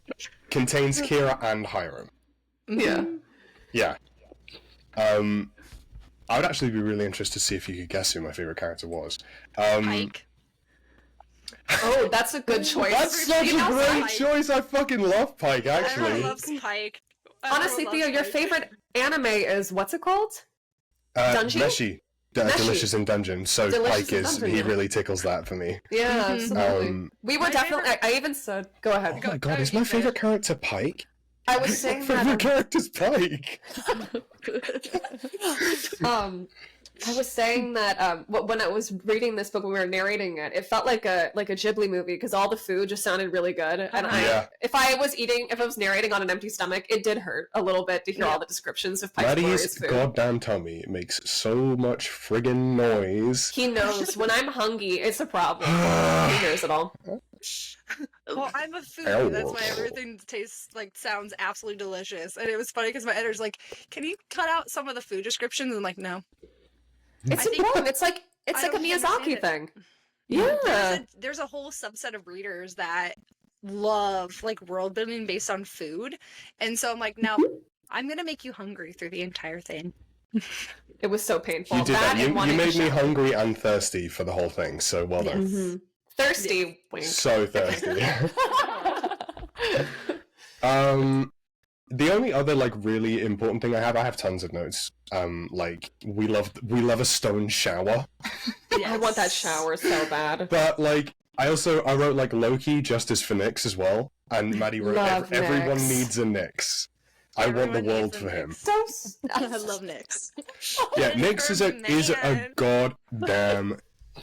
contains Kira and Hiram. Yeah. Yeah. I would actually be really interested to see if you could guess who my favorite character was. Pike. Oh, that's a good choice. That's such a great Pike. choice. I fucking love Pike, actually. Everyone loves Pike. Honestly, Theo, your favorite anime is, what's it called? Dungeon? Meshi. Delicious in Dungeon. So Delicious Pike in is, Dungeon, he yeah. really tickles that for me. Yeah, absolutely. We were My definitely, favorite- I even said, go ahead. Oh my god, is my favorite character Pike? I was saying My that, favorite character's Pike! I was saying that when I was reading this book, when we were narrating it, it felt like a Ghibli movie because all the food just sounded really good. And if I was narrating on an empty stomach, it did hurt a little bit to hear all the descriptions of Pike's glorious Maddie's food. goddamn tummy makes so much friggin' noise. He knows when I'm hungry, it's a problem. He knows it all. Well, I'm a foodie. That's why everything sounds absolutely delicious. And it was funny because my editor's like, "Can you cut out some of the food descriptions?" And I'm like, "No." It's important. It's like a Miyazaki thing. Yeah. There's a whole subset of readers that love world building based on food, and so I'm like, no, I'm gonna make you hungry through the entire thing. It was so painful. You did that. You made me shower. hungry and thirsty for the whole thing, so well done. Mm-hmm. Thirsty. Wink. So thirsty. The only other really important thing I have tons of notes. We love a stone shower. I want that shower so bad. But I wrote Loki justice for Nyx as well, and Maddie wrote everyone Nyx. needs a Nyx. I want the world for him. I love Nyx. Yeah, Nyx is a goddamn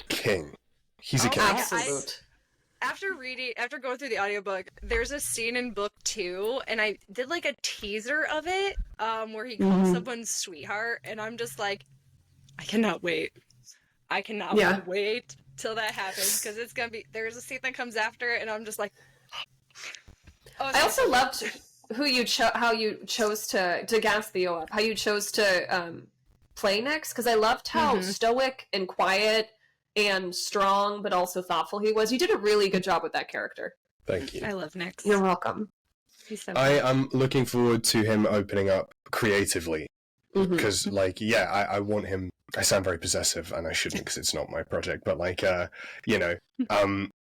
king. He's a king. Absolute. After going through the audiobook, there's a scene in book 2, and I did a teaser of it, where he calls someone sweetheart, and I'm just like, I cannot wait. I cannot wait till that happens, because it's gonna be, there's a scene that comes after it, and I'm just like, oh, I also loved how you chose to gas Theo up, how you chose to play Nyx, because I loved how stoic and quiet and strong, but also thoughtful he was. You did a really good job with that character. Thank you. I love Nyx. You're welcome. He's so I am looking forward to him opening up creatively, because I want him. I sound very possessive, and I shouldn't because it's not my project. But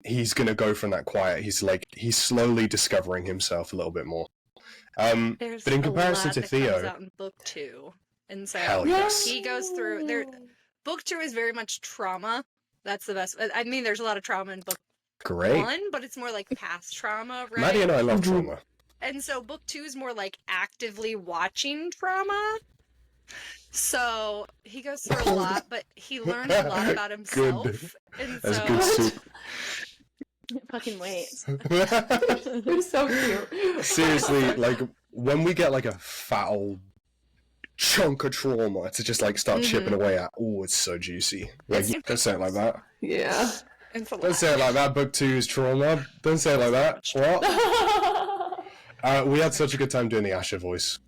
he's gonna go from that quiet. He's slowly discovering himself a little bit more. There's but in comparison a lot to that Theo, comes out in book 2, and so hell yes. he goes through there. Book 2 is very much trauma. That's the best. I mean, there's a lot of trauma in book 1, but it's more past trauma, right? Maddie and I love trauma. And so book 2 is more actively watching trauma. So he goes through a lot, but he learned a lot about himself. Good. And That's so good soup. Fucking wait. You're so cute. Seriously, when we get a fat old chunk of trauma to just start chipping away at, it's so juicy. Don't say it like that. Yeah. Don't say it like that. Book 2 is trauma. Don't say it like that. What? We had such a good time doing the Asher voice.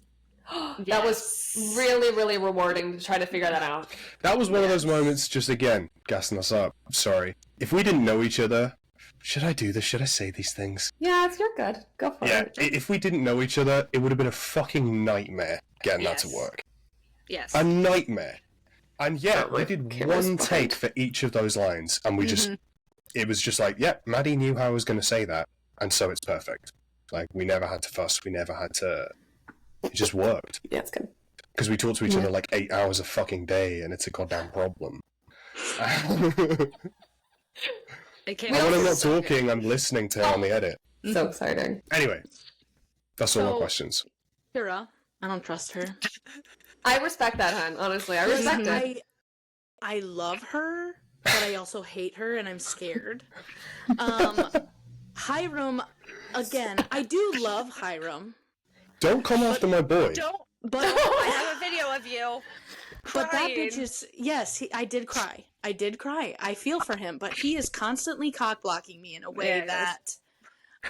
That was really, really rewarding to try to figure that out. That was one of those moments, just again, gassing us up. Sorry. If we didn't know each other, should I do this? Should I say these things? Yeah, you're good. Go for it. If we didn't know each other, it would have been a fucking nightmare getting that to work. Yes. A nightmare. And we did one take for each of those lines, and we just, it was just Maddie knew how I was going to say that, and so it's perfect. We never had to fuss, we never had to, it just worked. Yeah, it's good. Because we talk to each other 8 hours a fucking day, and it's a goddamn problem. When I'm not talking, I'm listening to her on the edit. So exciting. Anyway, that's all my questions. Kira, I don't trust her. I respect that, hon. Honestly, I respect it. I love her, but I also hate her, and I'm scared. Hiram, again, I do love Hiram. Don't come after my boy. Don't. But I have a video of you. But that crying. bitch is, yes, I did cry. I feel for him, but he is constantly cock-blocking me in a way that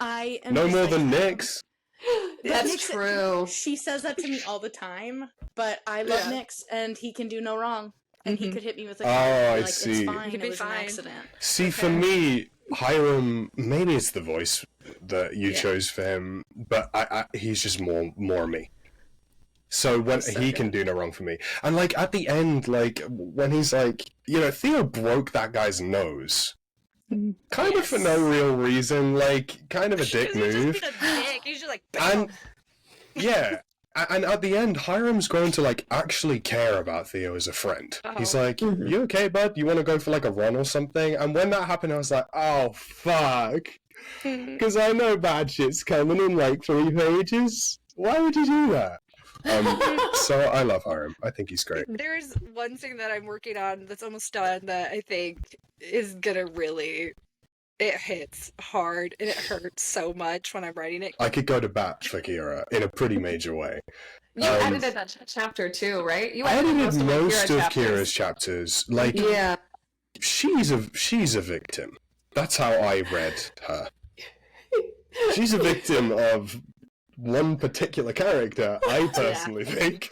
I am no just more than Nyx. That's true. She says that to me all the time, but I love Nyx, and he can do no wrong. And he could hit me with a car. I It's see. fine. He'd It be was fine. an accident. See, for me, Hiram, maybe it's the voice that you chose for him, but he's just more me. So when he can do no wrong for me. And at the end, when he's Theo broke that guy's nose. kind of for no real reason, like, kind of a dick He's move. just being a dick. He's just like, And, yeah, and at the end, Hiram's grown to, like, actually care about Theo as a friend. He's like, you okay, bud? You want to go for, like, a run or something? And when that happened, I was like, oh, fuck. Because I know bad shit's coming in, like, 3 pages. Why would you do that? So I love Hiram. I think he's great. There's one thing that I'm working on that's almost done that I think is gonna really... It hits hard, and it hurts so much when I'm writing it. I could go to bat for Kira in a pretty major way. You edited that chapter too, right? You I edited most of chapters. Kira's chapters. Like, Yeah. she's a victim. That's how I read her. She's a victim of one particular character, I personally think.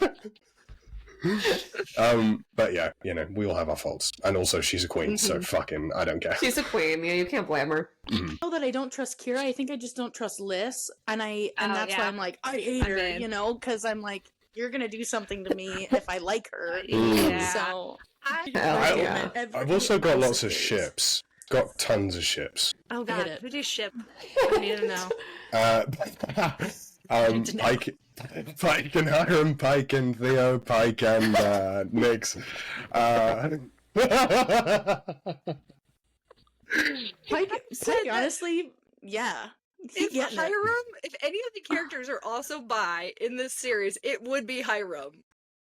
But yeah, you know, we all have our faults. And also, she's a queen, so fucking, I don't care. She's a queen, yeah, you can't blame her. I know that I don't trust Kira. I think I just don't trust Liz, and that's why I'm like, I hate her, you know, because I'm like, you're gonna do something to me if I like her. Yeah. So I've also got lots of ships. Got tons of ships. Oh Hit god, it. who do you ship? I need to know. Pike and Hiram, Pike and Theo, Pike and Nyx. Pike, honestly, yeah. If any of the characters are also bi in this series, it would be Hiram.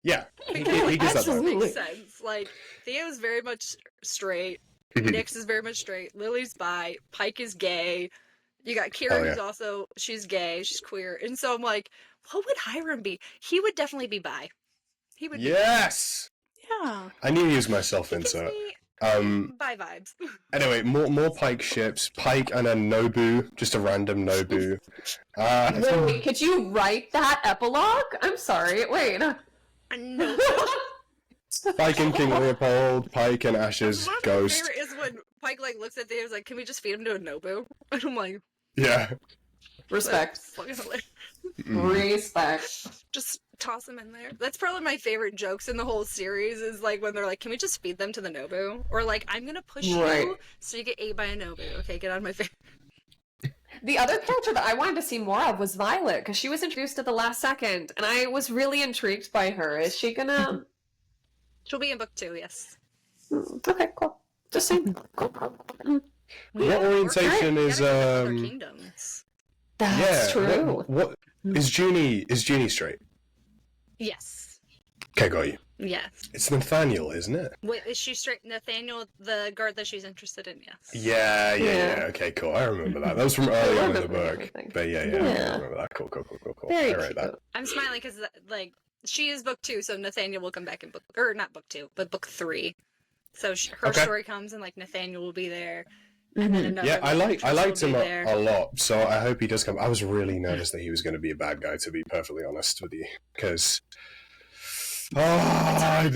Yeah, he Because gets that absolutely. vibe. makes sense. Like, Theo's very much straight. Nyx is very much straight. Lily's bi. Pike is gay. You got Kira, who's also, she's gay, she's queer. And so I'm like, what would Hiram be? He would definitely be bi. He would Yes! Yeah. I need to use my self-insert. bi vibes. Anyway, more Pike ships. Pike and a Nobu, just a random Nobu. Wait, could you write that epilogue? I'm sorry, wait. No. Pike and King Leopold, Pike and Ash's One of my ghost. favorite is when Pike like looks at Theo and is like, can we just feed him to a Nobu? And I'm like, Yeah. Respect. fucking hilarious. Respect. Just toss them in there. That's probably my favorite jokes in the whole series is like when they're like, can we just feed them to the Nobu? Or like, I'm gonna push you so you get ate by a Nobu. Okay, get on my face. The other character that I wanted to see more of was Violet, because she was introduced at the last second, and I was really intrigued by her. Is she gonna... She'll be in book 2, yes. Okay, cool. Just saying. What orientation is Kingdoms. That's true. What is Junie straight? Yes. Okay, got you. Yes. It's Nathaniel, isn't it? Wait, is she straight? Nathaniel, the guard that she's interested in, yes. Yeah. Okay, cool. I remember that. That was from early on in the book. Everything. But yeah, I remember that. Cool. Very I read that. I'm smiling because, like, she is book 2, so Nathaniel will come back in book... Or, not book 2, but book 3. So her story comes, and, like, Nathaniel will be there. And then another Yeah, I liked him there. a lot, so I hope he does come. I was really nervous that he was going to be a bad guy, to be perfectly honest with you, because I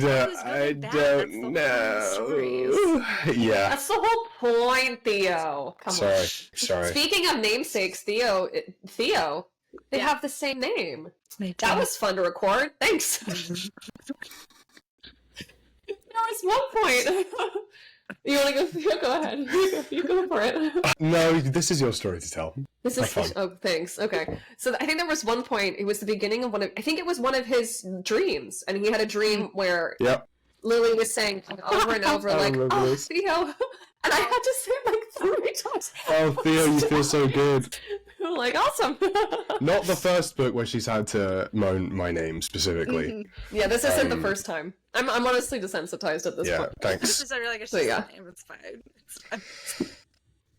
don't know. Yeah. That's the whole point, Theo. Come on. Sorry. Speaking of namesakes, Theo, they have the same name. That was fun to record. Thanks. There was one point. You want to go? Go ahead. You go for it. No, this is your story to tell. This is fun. Oh, thanks. Okay, so I think there was one point. It was the beginning of I think it was one of his dreams, and he had a dream where Lily was saying over and over, like, "Oh, Theo," and I had to say it like 3 times. Oh, Theo, you feel so good. I'm like, awesome. Not the first book where she's had to moan my name specifically. Mm-hmm. Yeah, this isn't the first time. I'm honestly desensitized at this point. Thanks. This is like a name. It's fine.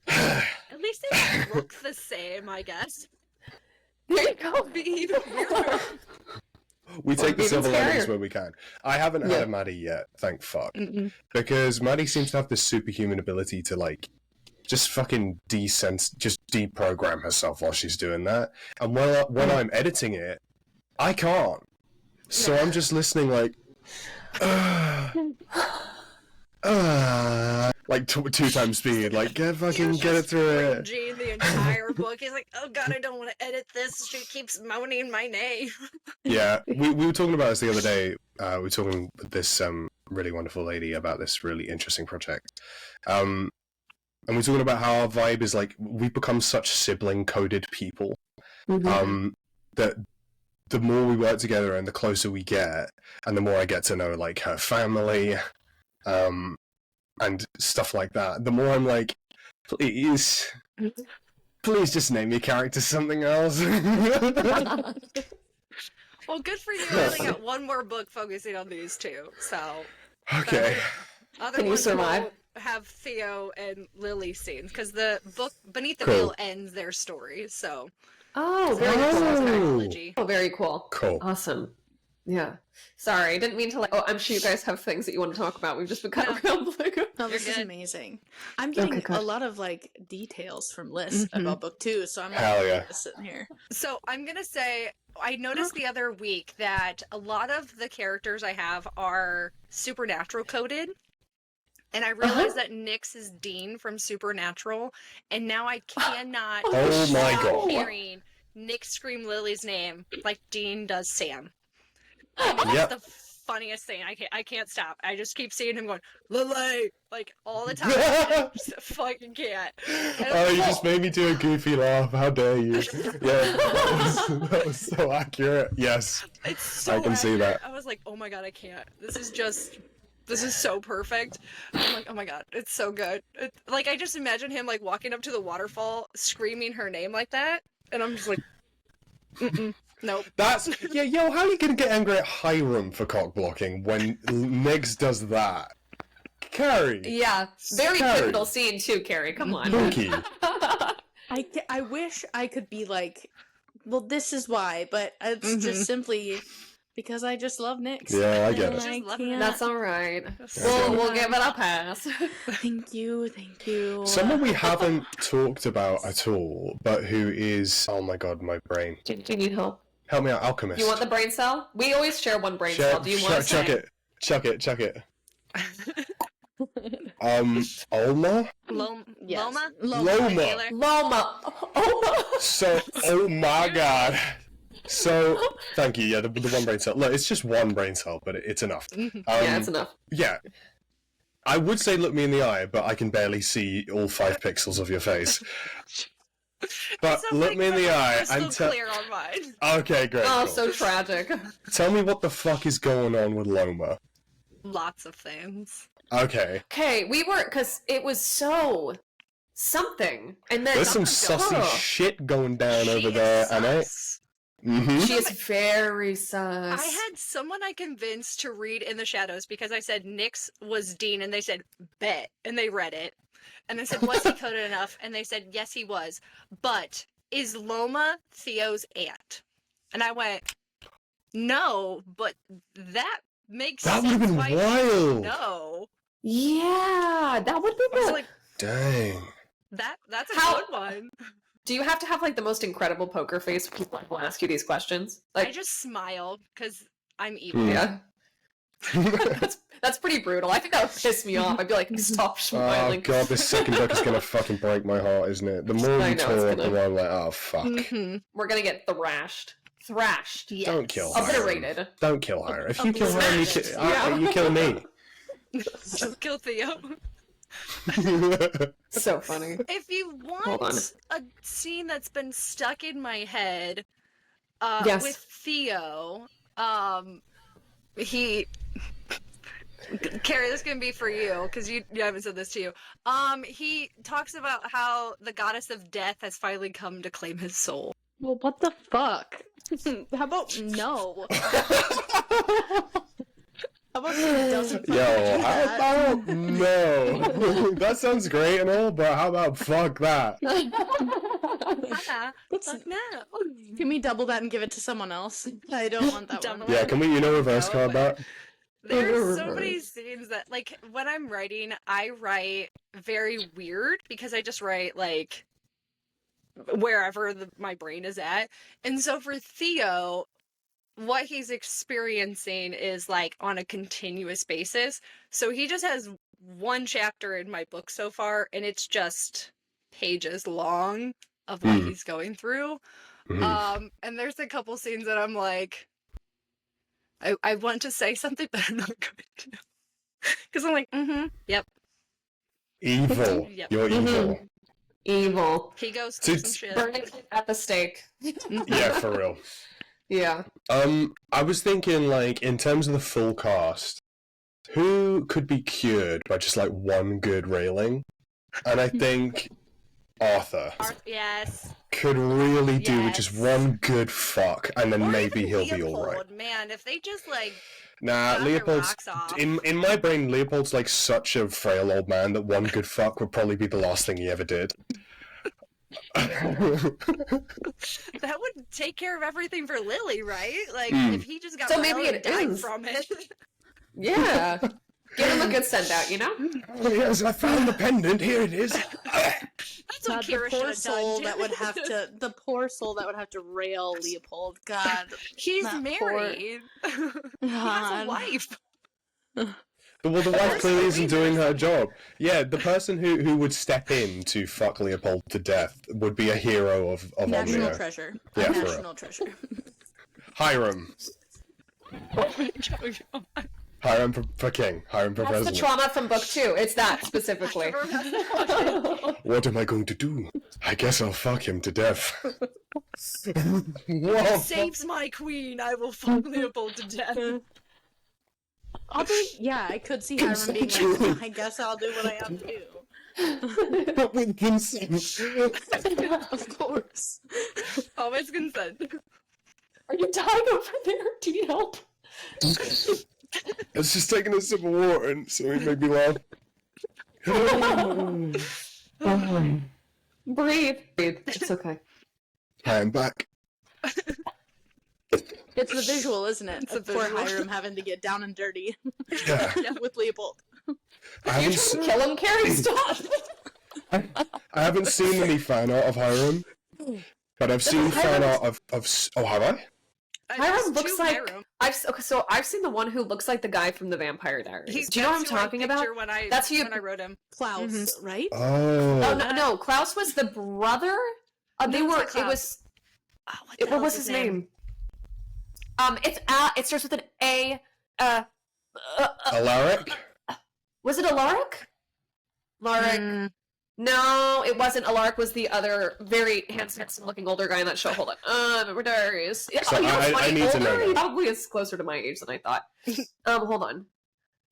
At least they look the same, I guess. There you go. Be even weirder. We take the even silver linings scarier. where we can. I haven't had a Maddie yet, thank fuck. Because Maddie seems to have this superhuman ability to, like, just fucking deprogram herself while she's doing that. And when I'm editing it, I can't. So I'm just listening like... like 2 times speed, like get it through it. Cringing the entire book. He's like, oh god, I don't want to edit this. She keeps moaning my name. Yeah, we were talking about this the other day. We were talking with this really wonderful lady about this really interesting project. and we're talking about how our vibe is like we've become such sibling-coded people. That the more we work together and the closer we get, and the more I get to know like her family, and stuff like that, the more I'm like, please just name your character something else. Well, good for you. I only got one more book focusing on these two, so Okay. other Can you ones survive? will have Theo and Lily scenes because the book Beneath the Cool. Veil ends their story. So Oh, very Oh. cool. chronology. Oh, very cool. Cool. Awesome. Yeah. Sorry, I didn't mean to like. Oh, I'm sure you guys have things that you want to talk about. We've just been kind of rambling. No, this You're is good. amazing. I'm getting Okay, good. a lot of like details from Liz Mhm. about book 2, so I'm like Hell yeah. just sitting here. So I'm gonna say I noticed the other week that a lot of the characters I have are supernatural coded. And I realized that Nyx is Dean from Supernatural, and now I cannot Oh my stop God. hearing Nyx scream Lily's name like Dean does Sam. And it's Yep. the funniest thing. I can't stop. I just keep seeing him going, Lily, like all the time. I just fucking can't. Oh, you just made me do a goofy laugh. How dare you? Yeah, that was so accurate. Yes. It's so I can see accurate. that. I was like, oh my god, I can't. This is so perfect. I'm like, oh my god, it's so good. Like, I just imagine him, like, walking up to the waterfall, screaming her name like that, and I'm just like, nope. That's yeah, yo. How are you gonna get angry at Hiram for cock blocking when Nyx does that? Carrie, Yeah, very Carrie. pivotal scene too, Carrie. Come on. Mookie. I wish I could be like, well, this is why, but it's just simply because I just love Nyx. Yeah, I get And it. Just love it. can't- That's all right. Okay. We'll give it a pass. Thank you. Someone we haven't talked about at all, but who is oh my god, my brain. Do you need help? Help me out, Alchemist. You want the brain cell? We always share one brain cell. Do you want to chuck it? Chuck it. Olma? Yes. Loma? Loma. Taylor? Loma? Oh, So, oh my god. So, thank you. Yeah, the one brain cell. Look, it's just one brain cell, but it's enough. yeah, it's enough. Yeah. I would say look me in the eye, but I can barely see all 5 pixels of your face. But It's look me in the eye crystal and tell. clear on mine. Okay, great. Oh, cool. so tragic. Tell me what the fuck is going on with Loma. Lots of things. Okay. Okay, we were because it was so something, and then There's some something sussy Oh. shit going down She over is there, Anna. sus. Mm-hmm. She is very sus. I had someone I convinced to read In the Shadows because I said Nyx was Dean, and they said, bet. And they read it. And I said, was he coded enough? And they said, yes, he was. But is Loma Theo's aunt? And I went, no, but that makes That sense. would've been why wild. No. Yeah, that would be I was good. like, Dang. that's a How- good one. Do you have to have like the most incredible poker face when people will ask you these questions? I Like, just smile because I'm evil. Hmm. yeah, that's pretty brutal. I think that would piss me off. I'd be like, stop Oh smiling. god, this second book is gonna fucking break my heart, isn't it? The more I we know, it's talk, the gonna- more I'm like, oh fuck. Mm-hmm. We're gonna get thrashed, Yes. Don't kill her. obliterated. Don't kill her. If you kill her, you Obliterated. you kill me. Just kill Theo. So funny. If you Hold on. want a scene that's been stuck in my head, Yes. with Theo, he. Carrie, this is gonna be for you because you haven't said this to you. He talks about how the goddess of death has finally come to claim his soul. Well, what the fuck? How about no? How about she doesn't Yo, fucking do how that? about no? That sounds great and all, but how about fuck that? Fuck no. Can we double that and give it to someone else? I don't want that Double one. Yeah, can we, reverse card that? There's so many scenes that, like, when I'm writing, I write very weird because I just write, like, wherever my brain is at. And so for Theo, what he's experiencing is, like, on a continuous basis. So he just has one chapter in my book so far, and it's just pages long of what he's going through. Mhm. And there's a couple scenes that I'm like, I want to say something, but I'm not going to. Because I'm like, yep. Evil. Yep. You're evil. Evil. He goes So through some shit. Burning at the stake. Yeah, for real. Yeah. I was thinking, like, in terms of the full cast, who could be cured by just, like, one good railing? And I think Arthur Yes. could really do with just Yes. one good fuck, and then Or maybe even he'll be alright. Leopold, man, if they just, like, Nah, got their Leopold's... rocks off. In my brain, Leopold's, like, such a frail old man that one good fuck would probably be the last thing he ever did. That would take care of everything for Lily, right? Like, if he just got So well maybe and it died is. from it. Yeah. Give him a good send out, you know? Oh, yes, I found the pendant. Here it is. That's what God, Kira should have done. that would have to, the poor soul that would have to rail Leopold. God. He's that married. He has a God. wife. Well, the wife There's clearly no isn't way doing there's- her job. Yeah, the person who would step in to fuck Leopold to death would be a hero of National Omnia. treasure. Yeah, for real. National treasure. Hiram. Hiram for king. Hiram for That's the president. trauma from book 2. It's that specifically. What am I going to do? I guess I'll fuck him to death. Whoa. Saves my queen, I will fuck Leopold to death. Yeah, I could see Hiram being like, I guess I'll do what I have to do. But with consent. Of course. Always consent. Are you dying over there? Do you need help? I was just taking a sip of water and something made me laugh. Breathe. Breathe. It's okay. I am back. It's the visual, isn't it? It's the Of poor visual. Hiram having to get down and dirty Yeah. with Leopold. I haven't, Kill him, Carrie, stop! I haven't seen any fan art of Hiram, but I've seen fan art of oh, have I? Hiram Just looks to like Hiram. I've seen the one who looks like the guy from the Vampire Diaries. Do you know what I'm That's who I talking about? picture When That's who you- when I wrote him. Klaus, right? Oh. Oh no, Klaus was the brother. They No, were. it's not It was. Oh, what the What hell was is his name? It starts with an A. Alaric? Was it Alaric? Alaric. No, it wasn't. Alaric was the other very handsome-looking older guy in that show. Hold on. Remember Diaries. Yeah, So you know what's I funny? need to know Older, he that. probably is closer to my age than I thought. Hold on.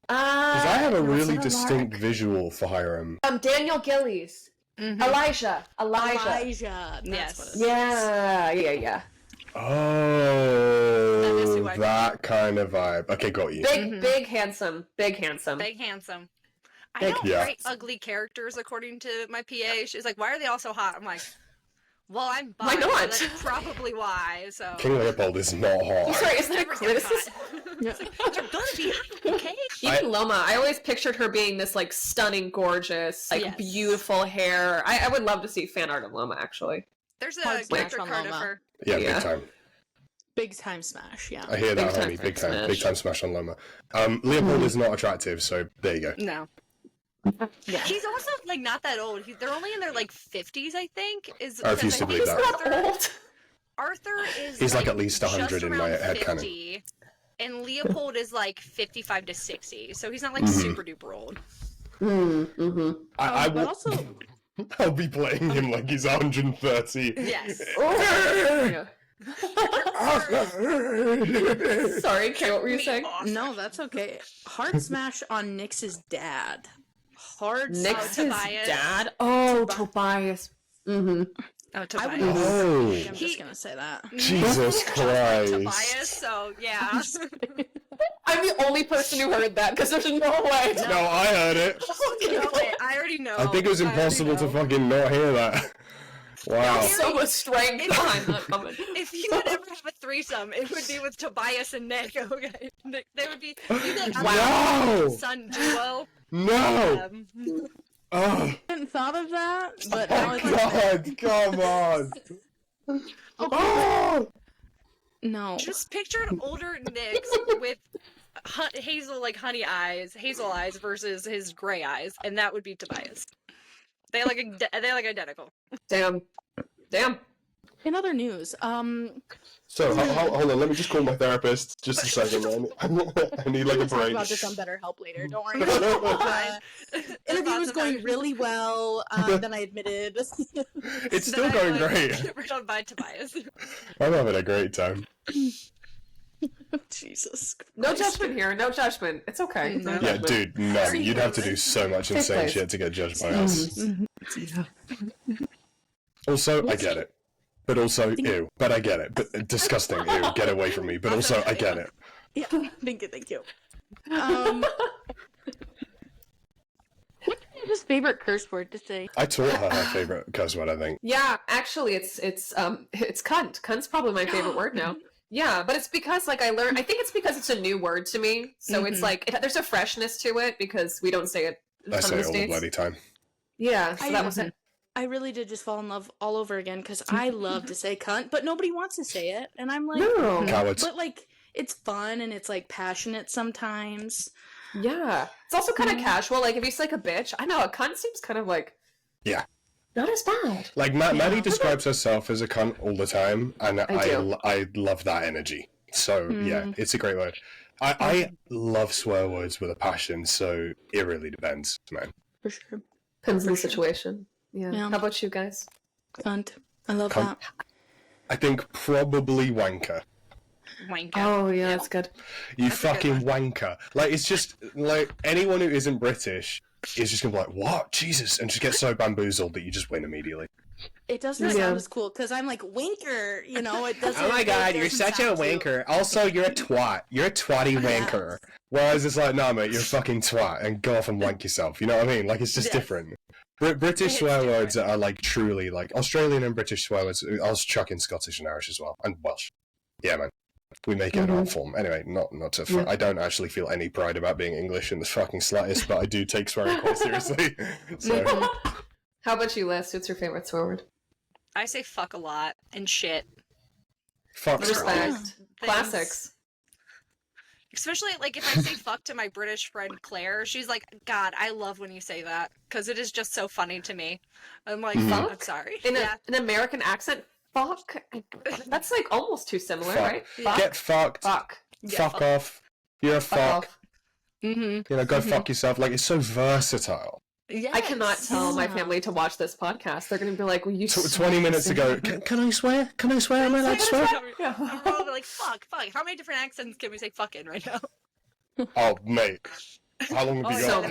Because I have a was really it distinct Alaric? visual for Hiram. Daniel Gillies. Elijah. Elijah. That's Yes. what it is. Yeah. Oh, is who I that kind of vibe. Okay, got you. Big, handsome. Big handsome. I Big- don't Yeah. write ugly characters according to my PA. She's like, why are they all so hot? I'm like, well, I'm bi, Why so not? that's probably why. So King Leopold is not hot. Sorry, isn't that a Everything's criticism? hot. It's like, you're gonna be hot, okay? Even Loma, I always pictured her being this like stunning, gorgeous, like Yes. beautiful hair. I would love to see fan art of Loma actually. There's Hard a smash character on card of Loma. her. Yeah, Yeah. big time. Big time smash, yeah. I hear that, Big time honey. Big time. smash. Big time smash on Loma. Leopold is not attractive, so there you go. No. Yeah. He's also like not that old. They're only in their like 50s, I think. I refuse to believe He's that. not old. Arthur is He's like at least just 100 in my around headcanon. 50, and Leopold is like 55 to 60, so he's not like Mhm. super duper old. Mm-hmm. I But will. also, I'll be playing him like he's 130. Yes. Sorry, Kay, what were you saying? no, that's okay. Hard smash on Nyx's dad. Hard Nyx's smash. Tobias. dad? Oh, Tobias. Mm-hmm. Oh, I would Tobias. Oh, I'm just gonna say that. Jesus Christ. Tobias, so yeah. I'm the only person who heard that because there's no way. No, I heard it. No, wait, I already know. I think it was I already impossible to know. fucking not hear that. Wow. So much strength behind that comment. If you would ever have a threesome, it would be with Tobias and Nick. Okay, Nick, they would be like Wow. son duo. No! Oh, I hadn't thought of that, but oh now it's God, come on! Oh! no. Just picture an older Nick with hazel eyes versus his gray eyes, and that would be Tobias. They like identical. Damn. In other news, So, hold on, let me just call my therapist. Just a second, man. I need like a we'll talk break. about this on BetterHelp later. Don't worry. Fine. Interview was going really well. Then I admitted. It's still going great. We're done by Tobias. I'm having a great time. Jesus Christ. No judgment here. No judgment. It's okay. No Yeah, judgment. dude, no, you'd have to do so much insane place. shit to get judged by us. Mm-hmm. Also, I get it. But also, ew. But I get it. But disgusting, ew. Get away from me. But also, I get it. Yeah, thank you. What's his favorite curse word to say? I taught her favorite curse word, I think. Yeah, actually, it's cunt. Cunt's probably my favorite word now. Yeah, but it's because like I think it's because it's a new word to me, so it's like there's a freshness to it because we don't say it. I say it all the bloody time. Yeah, so that was it. I really did just fall in love all over again because I love to say cunt, but nobody wants to say it, and I'm like, No. Cowards. but like it's fun and it's like passionate sometimes. Yeah, it's also kind of casual. Like if you say like a bitch, I know a cunt seems kind of like Yeah. not as bad. Like, Maddie describes herself as a cunt all the time, and do. I love that energy. So, yeah, it's a great word. I love swear words with a passion, so it really depends, man. For sure. Depends on the situation. Yeah. Yeah. How about you guys? Cunt. I love Cunt. that. I think probably wanker. Wanker. Oh yeah, that's good. You That's a good fucking wanker. Like, it's just, like, anyone who isn't British is just gonna be like, what? Jesus, and just get so bamboozled that you just win immediately. It doesn't Yeah. sound as cool because I'm like winker, you know. It doesn't. Oh my god, it you're doesn't such a sound too- wanker. Also, you're a twat. You're a twatty wanker. Whereas it's like, no, mate, you're a fucking twat, and go off and wank yourself. You know what I mean? Like, it's just Yes. different. British It's swear different. words are like truly like Australian and British swear words. I was chucking Scottish and Irish as well, and Welsh. Yeah, man. We make it an art form. Anyway, not to. Yeah. I don't actually feel any pride about being English in the fucking slightest, but I do take swearing quite seriously. So, How about you, Liz? What's your favorite swear word? I say fuck a lot and shit. fuck's Those right. Respect. things- Classics. Especially like if I say fuck to my British friend Claire, she's like, God, I love when you say that because it is just so funny to me. I'm like, Mhm. fuck, I'm sorry. In Yeah. an American accent, fuck. That's like almost too similar, Fuck. right? Fuck. Get fucked. Fuck. Yeah, Fuck off. You're a Fuck fuck. off. Mm-hmm. You know, go fuck yourself. Like, it's so versatile. I cannot tell my Yeah. family to watch this podcast. They're going to be like, "Will you?" 20 minutes ago. Can I swear? Can I swear? Am I allowed to swear? Yeah. We're all like, fuck. How many different accents can we say fuck in right now? Oh, mate. How long have you So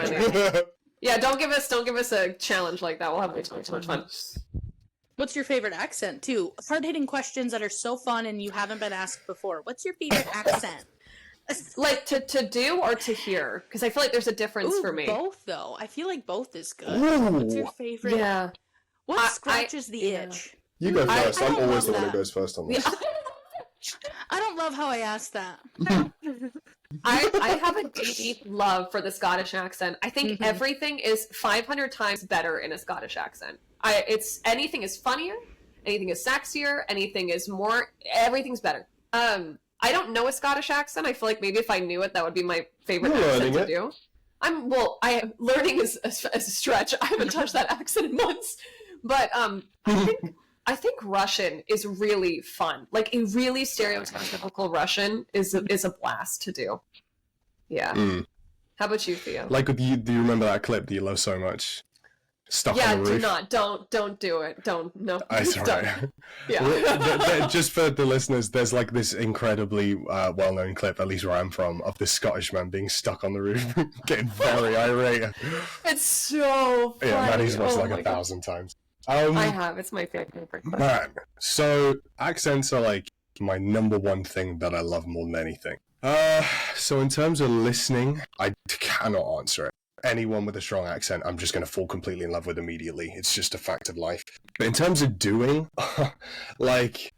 got? Yeah, don't give us a challenge like that. We'll have way too much fun. What's your favorite accent too? Hard hitting questions that are so fun and you haven't been asked before. What's your favorite accent? Like to do or to hear? Because I feel like there's a difference Ooh, for me. both though. I feel like both is good. Ooh. What's your favorite? Yeah. What I- scratches the yeah. itch? You go I- first. I I'm don't always the love one who that. goes first on this. I don't love how I asked that. I have a deep love for the Scottish accent. I think Mhm. everything is 500 times better in a Scottish accent. It's anything is funnier, anything is sexier, anything is more. Everything's better. I don't know a Scottish accent. I feel like maybe if I knew it, that would be my favorite You're accent learning to it. do. Learning is a stretch. I haven't touched that accent in months, but I think Russian is really fun. Like a really stereotypical Russian is a blast to do. Yeah. Mm. How about you, Theo? Like, do you remember that clip that you love so much? Stuck Yeah, on the do roof? not. Don't do it. Don't. No. It's Don't. alright. Yeah. Just for the listeners, there's like this incredibly well-known clip, at least where I'm from, of this Scottish man being stuck on the roof, getting very irate. It's so funny. Yeah, Maddie's watched Oh like my 1,000 times. God. I have. It's my favorite. Man, so accents are like my number one thing that I love more than anything. So in terms of listening, I cannot answer it. Anyone with a strong accent, I'm just going to fall completely in love with immediately. It's just a fact of life. But in terms of doing, like,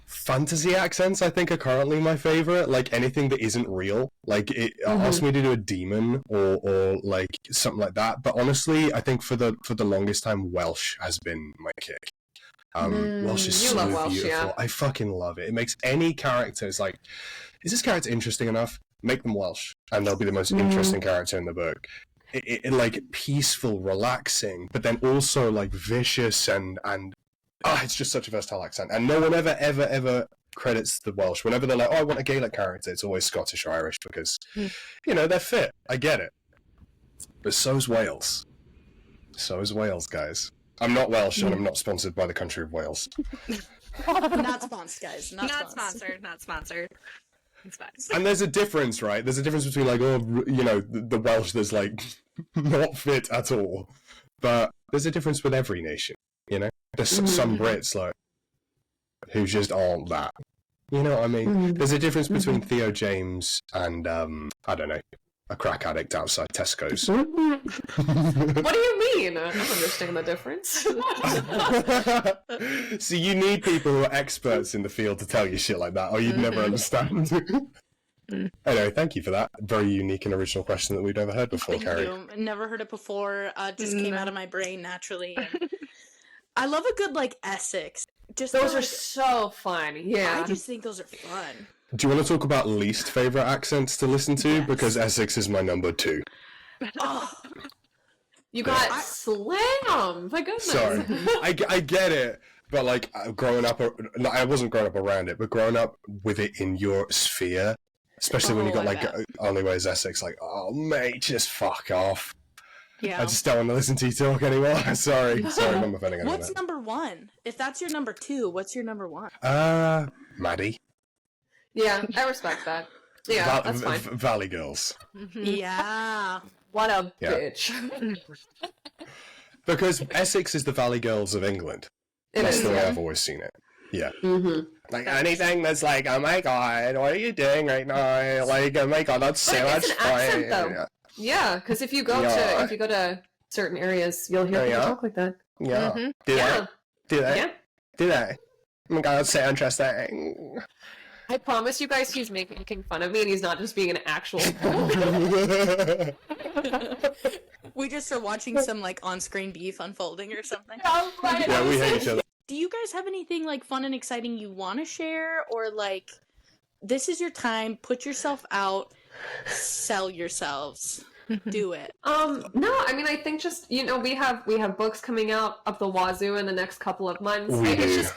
fantasy accents, I think are currently my favorite. Like anything that isn't real. Like, ask me to do a demon or like something like that. But honestly, I think for the longest time, Welsh has been my kick. Welsh is you so love Welsh, beautiful. yeah. I fucking love it. It makes any character, it's like, is this character interesting enough? Make them Welsh, and they'll be the most interesting character in the book. It like peaceful, relaxing, but then also like vicious and it's just such a versatile accent. And no one ever credits the Welsh. Whenever they're like, oh, I want a Gaelic character, it's always Scottish or Irish because, they're fit. I get it. But so's Wales. So is Wales, guys. I'm not Welsh and I'm not sponsored by the country of Wales. Not sponsored, guys. Not sponsored. It's fine. And there's a difference, right? There's a difference between, like, the Welsh that's, like, not fit at all. But there's a difference with every nation, There's some Brits, like, who just aren't that. You know what I mean? There's a difference between Theo James and, I don't know, a crack addict outside Tesco's. What do you mean? I don't understand the difference. So you need people who are experts in the field to tell you shit like that, or you'd never understand. Anyway, thank you for that very unique and original question that we've never heard before, Carrie. Thank you. Never heard it before. Just came out of my brain naturally. I love a good, like, Essex. Those are so fun, yeah. I just think those are fun. Do you want to talk about least favourite accents to listen to? Yes. Because Essex is my number 2. Oh, You got slam! My goodness. Sorry. I get it, but, like, growing up, I wasn't growing up around it, but growing up with it in your sphere, especially when you got, like, Only Way is Essex, like, oh, mate, just fuck off. yeah. I just don't want to listen to you talk anymore. Sorry, I'm offending anyone. What's number 1? If that's your number 2, what's your number 1? Madi. Yeah, I respect that. Yeah, that's fine. Valley Girls. Yeah. What a Yeah. bitch. Because Essex is the Valley Girls of England. It That's is, the way yeah. I've always seen it. Yeah. Mm-hmm. Like, anything that's like, oh my god, what are you doing right now? Like, oh my god, that's so much it's an fun. accent, though. Yeah, because if you go to certain areas, you'll hear people talk like that. Yeah. Mhm. Do Yeah. that? Do that? Yeah. Do that? Oh my god, that's so interesting. I promise you guys he's making fun of me and he's not just being an actual We just are watching some, like, on-screen beef unfolding or something. Yeah, we hate each other. Do you guys have anything, like, fun and exciting you want to share? Or, like, this is your time, put yourself out, sell yourselves. Do it. No, I mean, I think just, we have books coming out up the wazoo in the next couple of months. We It's do. just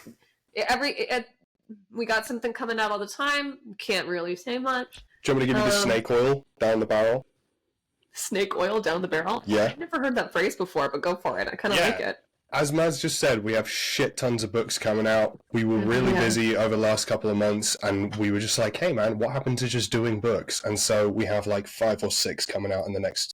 we got something coming out all the time. Can't really say much. Do you want me to give you the snake oil down the barrel? Snake oil down the barrel? Yeah. I've never heard that phrase before, but go for it. I kind of like it. As Maz just said, we have shit tons of books coming out. We were really busy over the last couple of months, and we were just like, hey man, what happened to just doing books? And so we have like 5 or 6 coming out in the next,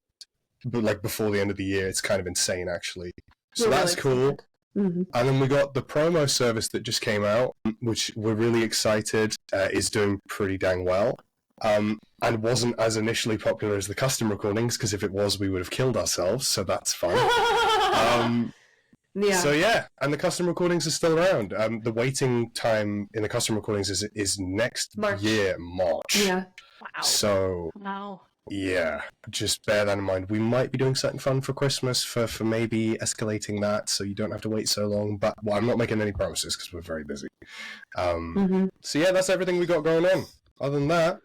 like before the end of the year. It's kind of insane, actually. So We're that's really cool. excited. Mm-hmm. And then we got the promo service that just came out, which we're really excited is doing pretty dang well. And wasn't as initially popular as the custom recordings, because if it was, we would have killed ourselves, so that's fun. So yeah, and the custom recordings are still around. The waiting time in the custom recordings is next year, March. Yeah. Wow. So Wow. yeah, just bear that in mind. We might be doing something fun for Christmas for maybe escalating that, so you don't have to wait so long. But I'm not making any promises because we're very busy. So yeah, that's everything we got going on. Other than that,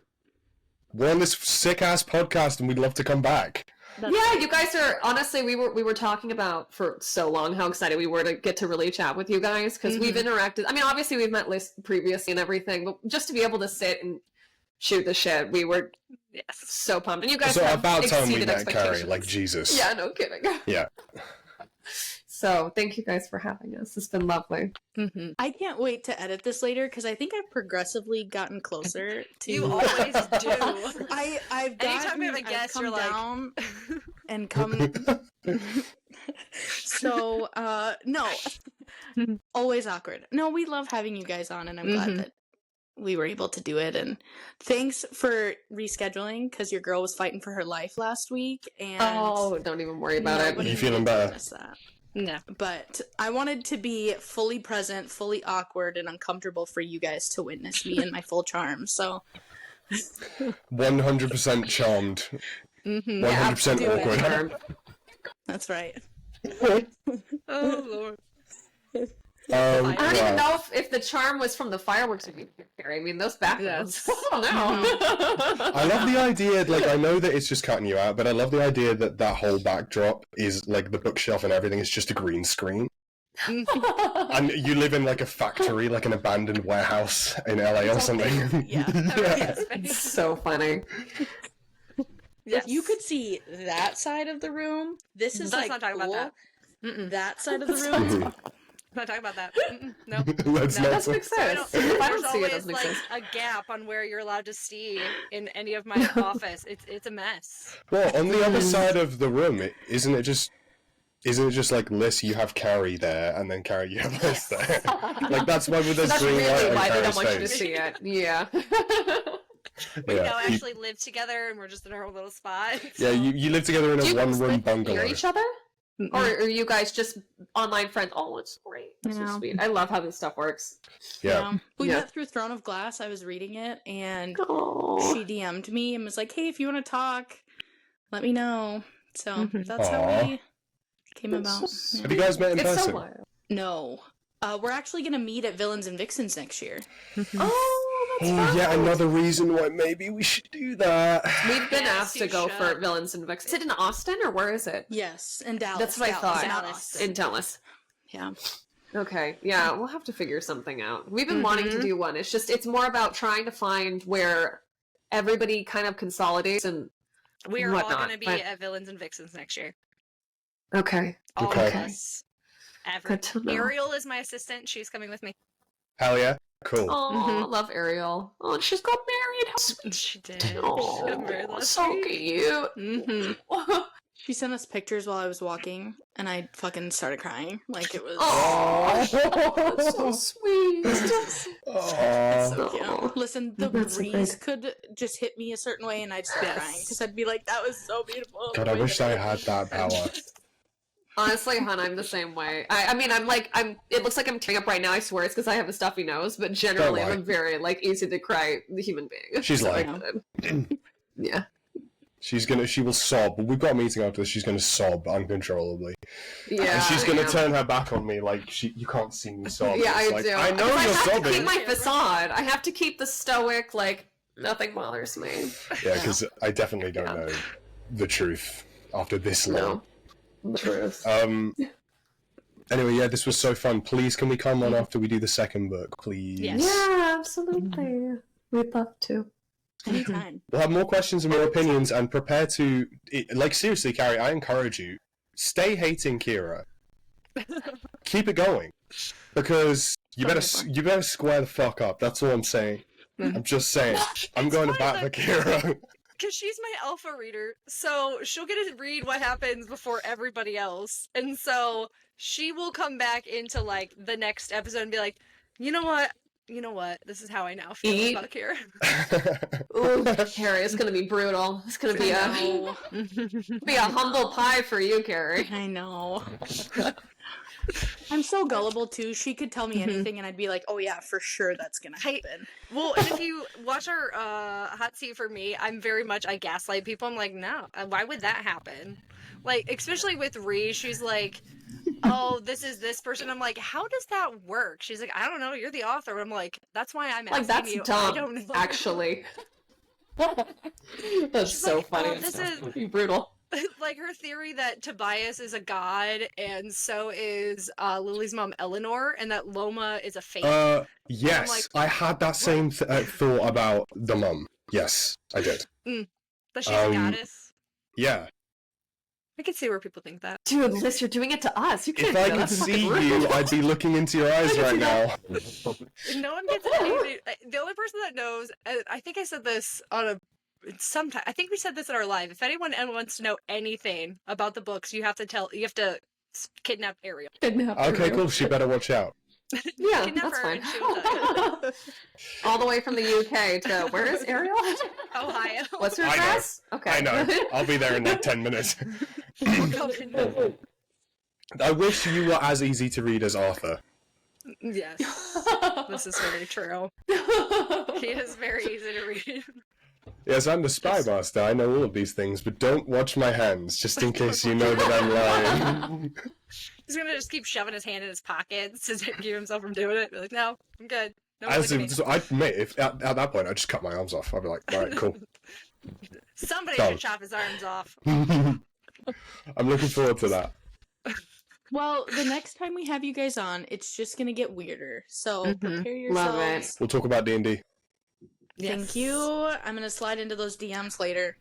we're on this sick ass podcast, and we'd love to come back. Yeah, you guys are honestly. We were talking about for so long how excited we were to get to really chat with you guys because we've interacted. I mean, obviously we've met previously and everything, but just to be able to sit and shoot the shit, we were so pumped. And you guys So have about time we exceeded met Carrie, expectations. like Jesus. Yeah, no kidding. Yeah. So thank you guys for having us. It's been lovely. I can't wait to edit this later because I think I've progressively gotten closer to. You always do. I've Anytime we have a guest, come you're like- down and come. So no, always awkward. No, we love having you guys on, and I'm glad that we were able to do it. And thanks for rescheduling because your girl was fighting for her life last week. And Don't even worry about it. nobody You feeling needed to better? witness that. No. But I wanted to be fully present, fully awkward, and uncomfortable for you guys to witness me in my full charm. So 100% charmed. 100% awkward. that's right. Oh Lord. I don't even wow. know if the charm was from the fireworks we carry. I mean, those backgrounds. Yes. I don't know. I love the idea, like, I know that it's just cutting you out, but I love the idea that that whole backdrop is, like, the bookshelf and everything is just a green screen. And you live in like a factory, like an abandoned warehouse in LA or something. Yeah. It's so funny. Yes. You could see that side of the room. This is Let's like not talk about cool. that. Mm-mm. That side of the room. Not talking about that. No. Let's No. not. Doesn't make So I sense. don't, If I there's don't see it, it always doesn't make like sense. a gap on where you're allowed to see in any of my office. It's a mess. Well, on the other side of the room, isn't it just like Liz, you have Carrie there, and then Carrie, you have Liz there? Like that's why with this That's green light really on why they don't Carrie's want you to face. see it. Yeah. We Yeah, now actually live together and we're just in our own little spot. yeah, you live together in Do a you guys one-room live near bungalow. each other? Or are you guys just online friends? Oh, it's great. That's Yeah. so sweet. I love how this stuff works. Yeah. We Yeah. met through Throne of Glass. I was reading it, and Oh. she DM'd me and was like, "Hey, if you want to talk, let me know." So that's how Aw. we came about. so Yeah. Have you guys met in It's so person? wild. No. We're actually going to meet at Villains and Vixens next year. Oh, that's Oh, fun. yeah, another reason why maybe we should do that. We've been Yes, asked to you go should. for Villains and Vixens. Is it in Austin or where is it? Yes, in Dallas. That's what I Dallas, thought. not Dallas. Austin. In Dallas. Yeah. Okay, yeah, we'll have to figure something out. We've been wanting to do one. It's more about trying to find where everybody kind of consolidates and We are all whatnot, going to be but- at Villains and Vixens next year. okay. All Okay. of us. Good to know. Ariel is my assistant. She's coming with me. Hell yeah, cool. Oh, I love Ariel. Oh, she got married. How sweet. She did. Oh, She got married last so week. cute. Mm-hmm. She sent us pictures while I was walking, and I fucking started crying. Like, it was Oh, that's so sweet. Aw. so cute. Listen, the That's so breeze could just hit me a certain way, and I'd start Yes. crying, because I'd be like, that was so beautiful. God, I wish I had that power. Honestly, hon, I'm the same way. I mean, it looks like I'm tearing up right now. I swear it's because I have a stuffy nose, but generally Don't I'm a very, easy to cry human being. She's So, like- yeah. She will sob. We've got a meeting after this. She's gonna sob uncontrollably. Yeah. And she's gonna yeah. turn her back on me like you can't see me sob. Yeah, It's I like, do. I know Because you're I have to sobbing. keep my facade. I have to keep the stoic, nothing bothers me. Yeah, because I definitely don't know the truth after this long. No. The truth. Anyway, yeah, this was so fun. Please, can we come on after we do the second book, please? Yes. Yeah, absolutely. We'd love to. Anytime. We'll have more questions and more opinions, and prepare to seriously, Carrie. I encourage you. Stay hating Kira. Keep it going, because you better square the fuck up. That's all I'm saying. I'm just saying. I'm going to bat for Kira. Because she's my alpha reader, so she'll get to read what happens before everybody else. And so she will come back into, the next episode and be like, you know what? This is how I now feel about Kira. Ooh, Carrie, it's gonna be brutal. It's gonna be a humble pie for you, Carrie. I know. I'm so gullible too. She could tell me anything, and I'd be like, "Oh yeah, for sure, that's gonna happen." Well, and if you watch our hot seat for me, I'm very much I gaslight people. I'm like, no, why would that happen? Especially with Ree, she's like, oh, this is this person. I'm like, how does that work? She's like, I don't know. You're the author. I'm like, that's why I'm asking That's you. dumb, I don't know. actually. That's She's so like, funny. oh, this is brutal. her theory that Tobias is a god, and so is Lily's mom Eleanor, and that Loma is a fake. Yes, like, I had that same thought about the mum. Yes, I did. But she's a goddess. Yeah. I can see where people think that. Dude, Liz, you're doing it to us. You can't If I do that. could That's see fucking you, rude. I'd be looking into your eyes right now. No one gets anything. The only person that knows, I think I said this on sometime. I think we said this in our live. If anyone wants to know anything about the books, you have to kidnap Ariel. Kidnap Okay, her. cool. She better watch out. Yeah, Kidnap that's her fine. and she will die. All the way from the UK to where is Ariel? Ohio. What's her I know. address? Okay. I know. I'll be there in 10 minutes. Yes. I wish you were as easy to read as Arthur. This is very true. He is very easy to read. Yes, I'm the spy master. I know all of these things, but don't watch my hands, just in case you know that I'm lying. He's gonna just keep shoving his hand in his pockets to keep himself from doing it. Be like, no, I'm good. No one As look at me. if, so I'd admit, if at that point I'd just cut my arms off. I'd be like, alright, cool. Somebody Done. should chop his arms off. I'm looking forward to that. Well, the next time we have you guys on, it's just gonna get weirder. So Mhm. prepare Love yourselves. We'll talk about D&D. Thank you. I'm gonna slide into those DMs later.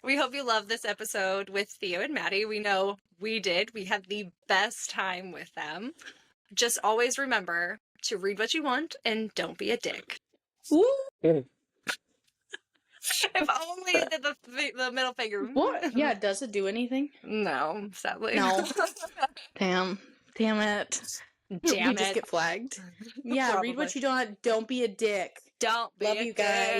We hope you love this episode with Theo and Maddie. We know we did. We had the best time with them. Just always remember to read what you want and don't be a dick. Woo! If only it did the middle finger. What? Yeah, does it do anything? No, sadly. No. Damn it. We Damn just it. get flagged. Yeah, read what you don't be a dick. Don't be Love a you guys. dick.